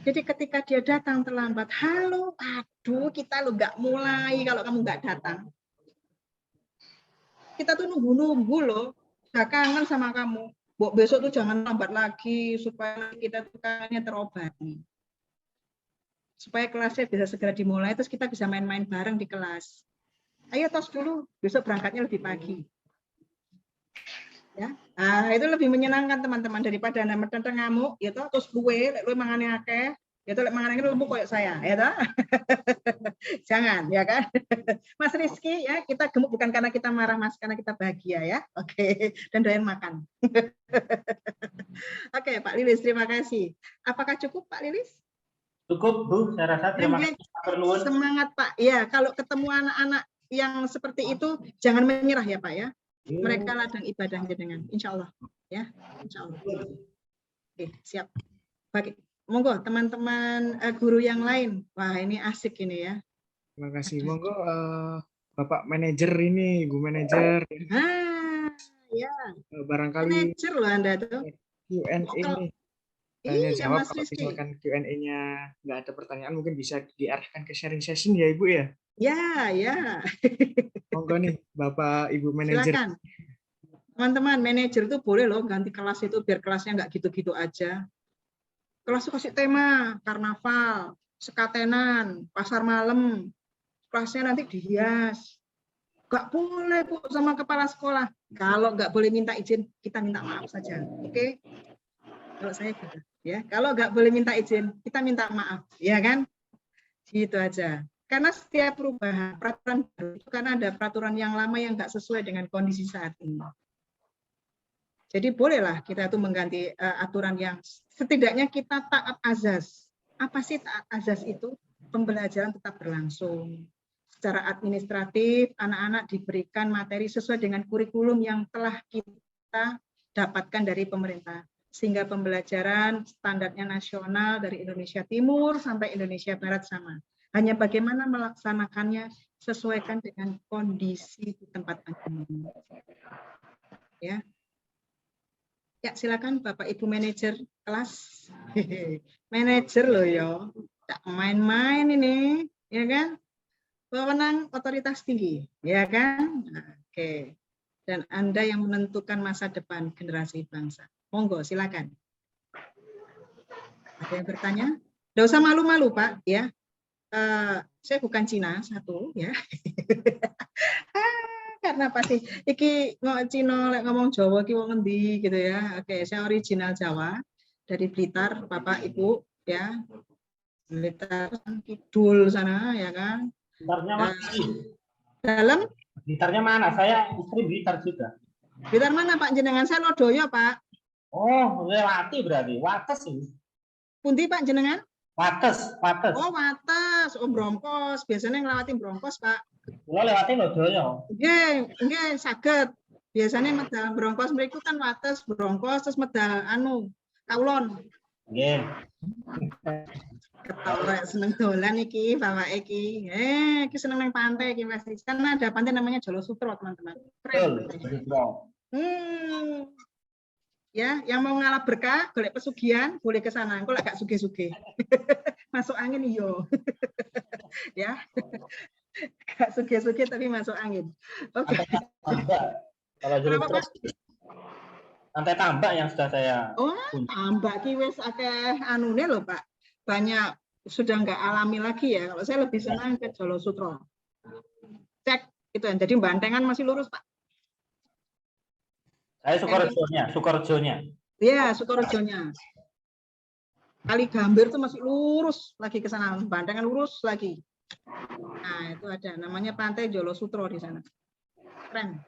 Jadi ketika dia datang terlambat, halo, aduh kita lo nggak mulai kalau kamu nggak datang. Kita tuh nunggu-nunggu loh. Gak kangen sama kamu. Besok tuh jangan lambat lagi supaya kita tuh kangennya terobati. Supaya kelasnya bisa segera dimulai, terus kita bisa main-main bareng di kelas. Ayo tos dulu, besok berangkatnya lebih pagi. Ya, nah, itu lebih menyenangkan teman-teman daripada Anda metenteng ngamuk, ya toh, terus luwe mangane akeh, ya toh mangane lembut kayak saya, ya toh. Jangan, ya kan? Mas Rizky, ya kita gemuk bukan karena kita marah, Mas, karena kita bahagia, ya. Oke, dan doyan makan. Oke, Pak Lilis, terima kasih. Apakah cukup, Pak Lilis? Cukup, Bu. Saya rasa terima kasih. Semangat, Pak. Ya, kalau ketemu anak-anak yang seperti itu, jangan menyerah ya, Pak, ya. Mereka ladang ibadahnya dengan, insya Allah, ya, insya Allah. Oke, siap. Bagi, monggo teman-teman guru yang lain. Wah, ini asik ini ya. Terima kasih. Monggo Bapak manajer ini, Ibu manajer. Ya. Barangkali manajer loh Anda tuh. Q&A ini. Tanya jawab kalau misalkan Q&A-nya nggak ada pertanyaan, mungkin bisa diarahkan ke sharing session ya Ibu ya? Ya. Monggo nih Bapak Ibu manajer. Silakan. Teman-teman, manajer itu boleh loh ganti kelas itu biar kelasnya nggak gitu-gitu aja. Kelas kasih tema karnaval, sekatenan, pasar malam. Kelasnya nanti dihias. Nggak boleh Bu sama kepala sekolah. Kalau nggak boleh minta izin, kita minta maaf saja. Oke? Kalau saya gitu. Ya, kalau nggak boleh minta izin, kita minta maaf. Ya kan? Gitu aja. Karena setiap perubahan peraturan baru itu karena ada peraturan yang lama yang nggak sesuai dengan kondisi saat ini. Jadi bolehlah kita itu mengganti aturan yang setidaknya kita taat azas. Apa sih taat azas itu? Pembelajaran tetap berlangsung. Secara administratif, anak-anak diberikan materi sesuai dengan kurikulum yang telah kita dapatkan dari pemerintah. Sehingga pembelajaran standarnya nasional dari Indonesia Timur sampai Indonesia Barat sama. Hanya bagaimana melaksanakannya sesuaikan dengan kondisi di tempat Anda. Ya. Ya, silakan Bapak Ibu manajer kelas. Manajer loh ya. Tak main-main ini, ya kan? Wewenang otoritas tinggi, ya kan? Oke. Dan Anda yang menentukan masa depan generasi bangsa. Monggo, silakan. Ada yang bertanya? Nggak usah malu-malu, Pak, ya. Saya bukan Cina, satu, ya. Karena pasti iki Cina ngomong Jawa ki wong endi gitu ya. Oke, saya original Jawa dari Blitar, Bapak Ibu, ya. Blitar Kidul sana, ya kan? Blitarnya mana? Dalam? Blitarnya mana? Saya istri Blitar juga. Blitar mana Pak jenengan? Saya Lodoyo Pak. Oh, lewati berarti. Wates sih. Pundi Pak jenengan? Wates, Wates. Oh Wates, oh Brompos. Biasanya ngelewati Brompos Pak. Lo lewati Lodoyo. Nggih, saged. Biasanya medal Brompos mriku kan Wates, Brompos terus medal Kaulon. Nggih. Ketawa seneng dolan iki bapak iki. Iki seneng nang pantai iki Mas. Karena ada pantai namanya Jolo Sutro, teman-teman. Keren. Ya, yang mau ngalap berkah, golek pesugihan, boleh ke sana. Engko lek gak sugih-sugih. Masuk angin iyo. Ya. Gak sugih-sugih tapi masuk angin. Oke. Kalau Jolo Sutro Pantai Tambak yang sudah saya. Oh, Tambak ki wis akeh anune lho, Pak. Banyak sudah nggak alami lagi ya. Kalau saya lebih senang ke Jolo Sutro. Cek itu yang jadi Bantengan masih lurus Pak. Saya Sukorejonya. Iya, Sukorejonya. Kali Gambir itu masih lurus lagi ke sana. Bantengan lurus lagi. Nah, itu ada namanya Pantai Jolo Sutro di sana. Keren.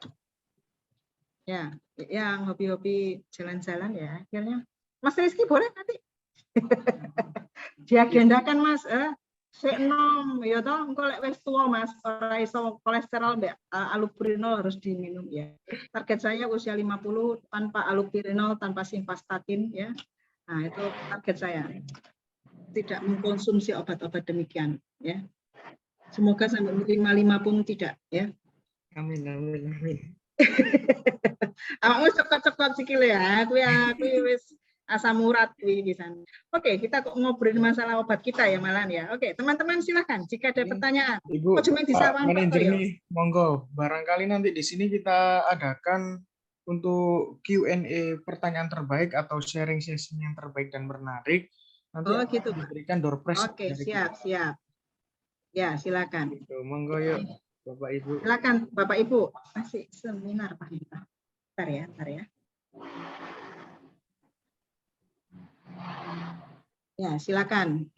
Ya, yang hobi-hobi jalan-jalan ya akhirnya. Mas Rizky boleh nanti? Diagendakan Mas, sik enom ya toh engko lek wis tuwa Mas ora iso kolesterol mbek allopurinol harus diminum ya. Target saya usia 50 tanpa allopurinol, tanpa simvastatin ya. Nah, itu target saya. Tidak mengkonsumsi obat-obat demikian ya. Semoga sampai 55 pun tidak ya. Amin, amin, amin. Awakmu cekot-cekot sikile ya. Aku wis asam urat di sana. Oke, kita kok ngobrolin masalah obat kita ya malam ya. Oke, teman-teman silakan jika ada pertanyaan. Ibu, Pak manajer nih, monggo. Barangkali nanti di sini kita adakan untuk Q&A pertanyaan terbaik atau sharing session yang terbaik dan menarik. Nanti gitu, diberikan door prize. Oke, siap. Ya, silakan. Gitu, monggo yuk, Bapak Ibu. Silakan, Bapak Ibu. Masih seminar Pak. Bentar ya. Ya, silakan.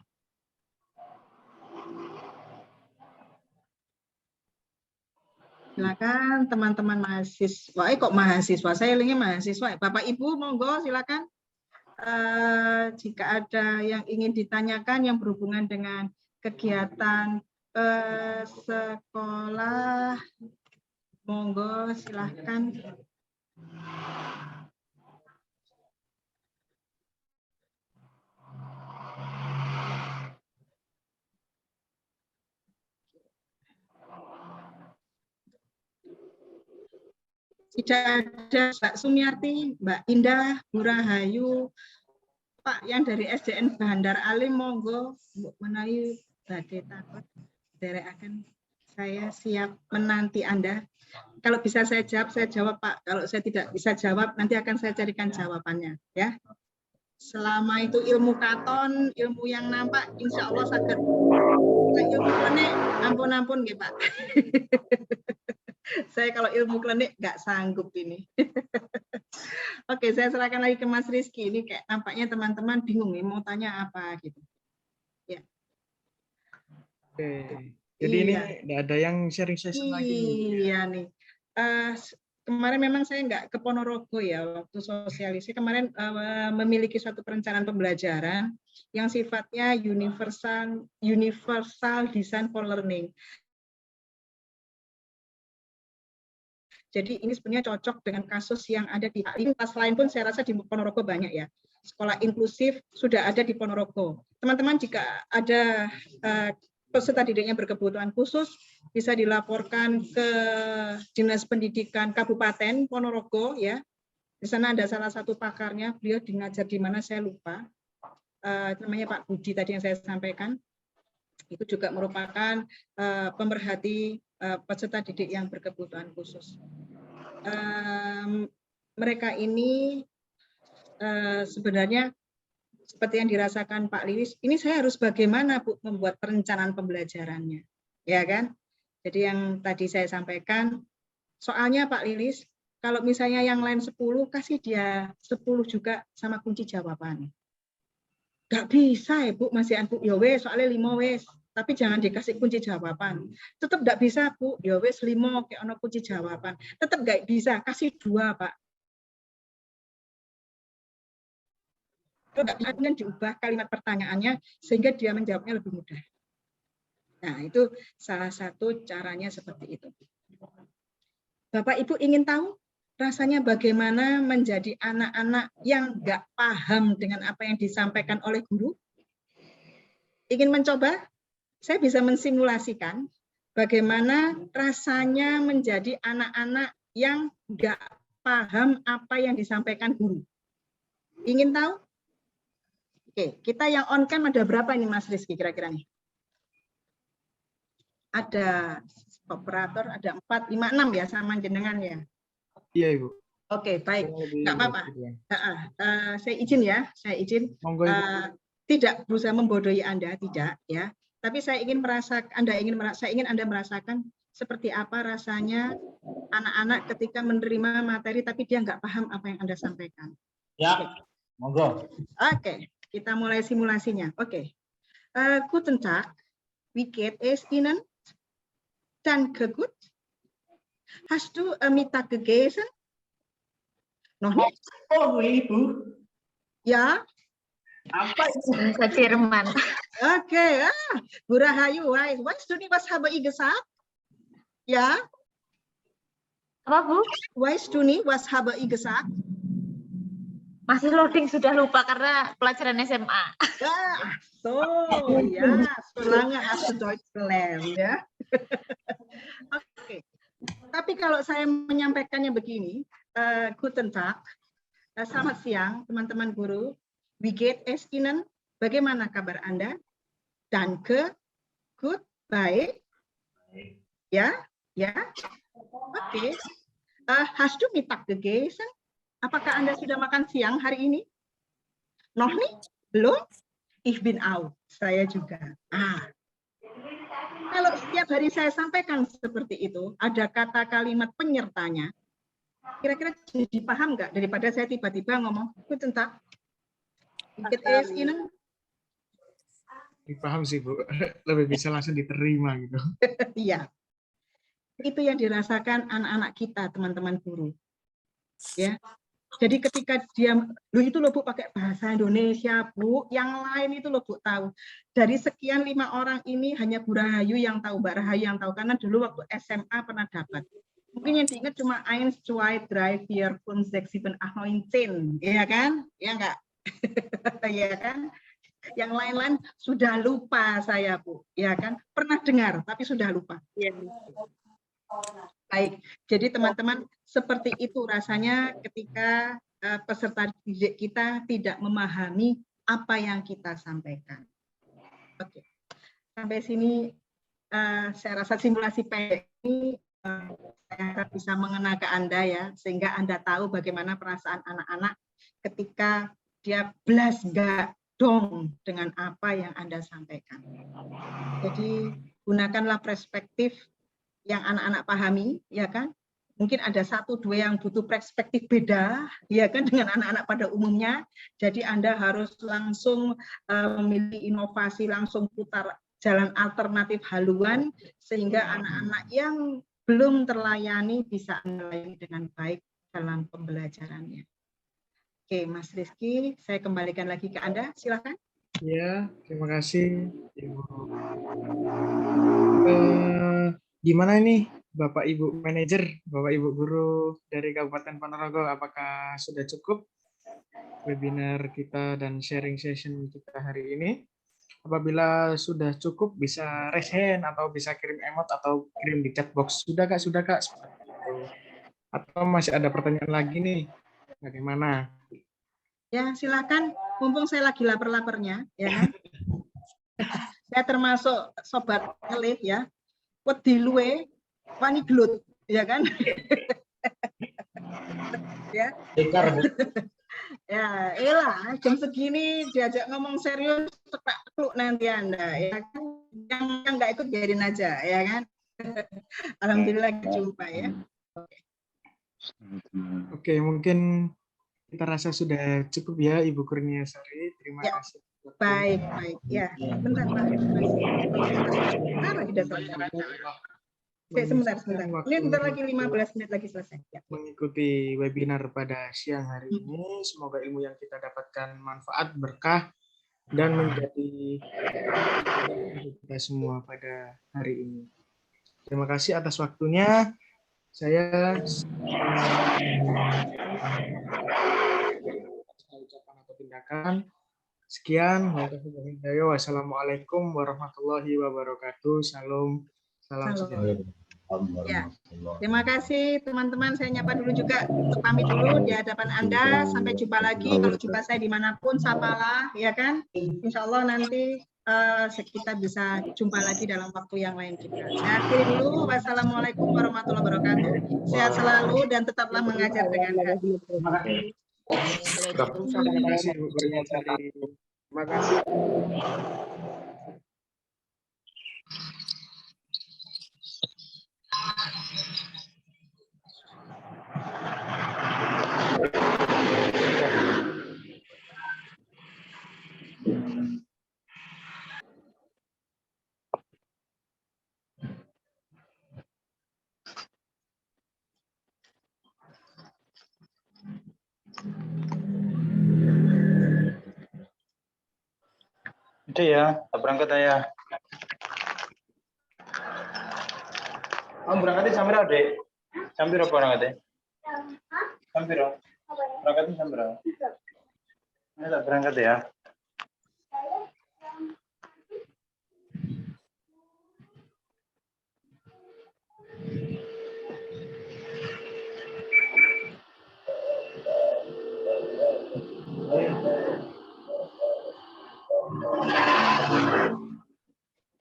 Silakan teman-teman mahasiswa. Kok mahasiswa? Saya ingin mahasiswa. Bapak Ibu, monggo silakan. Jika ada yang ingin ditanyakan yang berhubungan dengan kegiatan sekolah, monggo silakan. Tidak ada Mbak Sumiati, Mbak Indah, Bu Rahayu, Pak yang dari SDN Bandar Alim, monggo menawi badhe takut. Derekaken, saya siap menanti Anda. Kalau bisa saya jawab Pak. Kalau saya tidak bisa jawab, nanti akan saya carikan jawabannya, ya. Selama itu ilmu katon, ilmu yang nampak, insya Allah saged. Ilmu klenik, ampun nggih Pak. Saya kalau ilmu klinik nggak sanggup ini. Oke, saya serahkan lagi ke Mas Rizky. Ini kayak nampaknya teman-teman bingung nih mau tanya apa gitu. Ya. Oke. Jadi ini Iya. nggak ada yang sharing session lagi nih. Iya nih. Kemarin memang saya nggak ke Ponorogo ya waktu sosialisasi. Kemarin memiliki suatu perencanaan pembelajaran yang sifatnya universal design for learning. Jadi ini sebenarnya cocok dengan kasus yang ada di kelas lain pun saya rasa di Ponorogo banyak ya. Sekolah inklusif sudah ada di Ponorogo. Teman-teman jika ada peserta didiknya berkebutuhan khusus bisa dilaporkan ke Dinas Pendidikan Kabupaten Ponorogo ya. Di sana ada salah satu pakarnya, beliau ngajar di mana saya lupa. Namanya Pak Budi tadi yang saya sampaikan. Itu juga merupakan pemerhati peserta didik yang berkebutuhan khusus. Mereka ini sebenarnya seperti yang dirasakan Pak Lilis, ini saya harus bagaimana Bu membuat perencanaan pembelajarannya, ya kan? Jadi yang tadi saya sampaikan, soalnya Pak Lilis, kalau misalnya yang lain 10, kasih dia 10 juga sama kunci jawaban. Gak bisa ya Bu, masih Bu, ya wes, soalnya 5 wes. Tapi jangan dikasih kunci jawaban. Tetap nggak bisa Bu, ya wes 5 kayak ono kunci jawaban. Tetap nggak bisa, kasih 2 Pak. Kemudian diubah kalimat pertanyaannya sehingga dia menjawabnya lebih mudah. Nah itu salah satu caranya seperti itu. Bapak Ibu ingin tahu rasanya bagaimana menjadi anak-anak yang nggak paham dengan apa yang disampaikan oleh guru? Ingin mencoba? Saya bisa mensimulasikan bagaimana rasanya menjadi anak-anak yang nggak paham apa yang disampaikan guru. Ingin tahu? Oke, kita yang on cam ada berapa ini Mas Rizky kira-kira nih? Ada operator, ada 4, 5, 6 ya sama jenengan ya? Iya Ibu. Oke, baik. Nggak apa-apa. Saya izin ya, saya izin. Monggo, Ibu. Tidak berusaha membodohi Anda, tidak ya. Tapi saya ingin Anda merasakan seperti apa rasanya anak-anak ketika menerima materi tapi dia nggak paham apa yang Anda sampaikan. Ya, monggo. Oke, kita mulai simulasinya. Oke. Guten Tag, wie geht es Ihnen? Danke gut. Hast du Mittag gegessen? Noch nicht? Oh, Ibu. Ya. Apa itu bahasa Jerman? Oke, Bu Rahayu, weißt du nicht, was habe ich gesagt? Ja. Apa Bu? Weißt du nicht, was habe ich gesagt? Masih loading, sudah lupa karena pelajaran SMA. So, ya, so lange hast du Deutsch gelernt, ya. Oke. Tapi kalau saya menyampaikannya begini, Guten Tag, selamat siang teman-teman guru. Wie geht es Ihnen? Bagaimana kabar Anda? Danke, gut, baik. Ya, ya. Oke. Hast du Mittag gegessen? Apakah Anda sudah makan siang hari ini? Noch nicht? Belum? Ich bin auch. Saya juga. Kalau setiap hari saya sampaikan seperti itu, ada kata kalimat penyertanya, kira-kira jadi paham nggak daripada saya tiba-tiba ngomong, Guten Tag. Paham sih Bu, lebih bisa langsung diterima gitu. Iya, itu yang dirasakan anak-anak kita, teman-teman guru. Ya, jadi ketika dia, itu loh Bu pakai bahasa Indonesia Bu, yang lain itu loh Bu tahu. Dari sekian 5 orang ini hanya Bu Rahayu yang tahu, Mbak Rahayu yang tahu, karena dulu waktu SMA pernah dapat. Mungkin yang diingat cuma 1, 2, 3, 4, 5, 6, 7, 8, 9, 10, ya kan? Ya enggak? Ya kan? Yang lain-lain sudah lupa saya Bu, ya kan? Pernah dengar tapi sudah lupa. Ya. Baik, jadi teman-teman seperti itu rasanya ketika peserta didik kita tidak memahami apa yang kita sampaikan. Oke, sampai sini saya rasa simulasi pendek ini saya bisa mengena ke Anda ya, sehingga Anda tahu bagaimana perasaan anak-anak ketika dia belas nggak dong dengan apa yang Anda sampaikan. Jadi gunakanlah perspektif yang anak-anak pahami, ya kan? Mungkin ada satu dua yang butuh perspektif beda, ya kan, dengan anak-anak pada umumnya. Jadi Anda harus langsung memilih inovasi, langsung putar jalan alternatif haluan sehingga anak-anak yang belum terlayani bisa melayani dengan baik dalam pembelajarannya. Oke, Mas Rizky, saya kembalikan lagi ke Anda. Silakan. Ya, terima kasih, Ibu. Gimana ini, Bapak Ibu manajer, Bapak Ibu guru dari Kabupaten Ponorogo, apakah sudah cukup webinar kita dan sharing session kita hari ini? Apabila sudah cukup, bisa raise hand atau bisa kirim emot atau kirim di chat box. Sudah Kak, sudah Kak. Atau masih ada pertanyaan lagi nih? Bagaimana? Ya, silakan. Mumpung saya lagi lapar-laparnya, ya kan? Saya termasuk sobat ngelih ya. Wedi luwe, wani gelut, ya kan? Ya. Ya, elah, jam segini diajak ngomong serius, tekluk nanti Anda, ya kan? Yang nggak ikut biarin aja, ya kan? Alhamdulillah jumpa ya. Oke, mungkin kita rasa sudah cukup ya, Ibu Kurniasari. Terima Ya. kasih. Baik, baik. Ya, bentar Pak. Lagi datang. Sebentar. Ini bentar lagi 15 menit lagi selesai. Ya. Mengikuti webinar pada siang hari ini. Semoga ilmu yang kita dapatkan manfaat, berkah, dan menjadi kita semua pada hari ini. Terima kasih atas waktunya. Saya ucapan atau tindakan. Sekian. Wassalamualaikum warahmatullahi wabarakatuh. Salam sejahtera. Ya. Terima kasih teman-teman. Saya nyapa dulu juga untuk pamit dulu di hadapan Anda. Sampai jumpa lagi. Kalau jumpa saya dimanapun, sapalah, ya kan? Insya Allah nanti kita bisa jumpa lagi dalam waktu yang lain juga. Saya akhiri dulu. Wassalamualaikum warahmatullahi wabarakatuh. Sehat selalu dan tetaplah mengajar dengan hati. Terima kasih, Bu Kurniasari. Terima kasih. Itu ya, berangkat ya. Om berangkatnya sambil ada, sambil apa berangkatnya? Sambil apa? Berangkatnya sambil apa? Ini tak berangkat ya.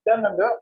Jangan dong.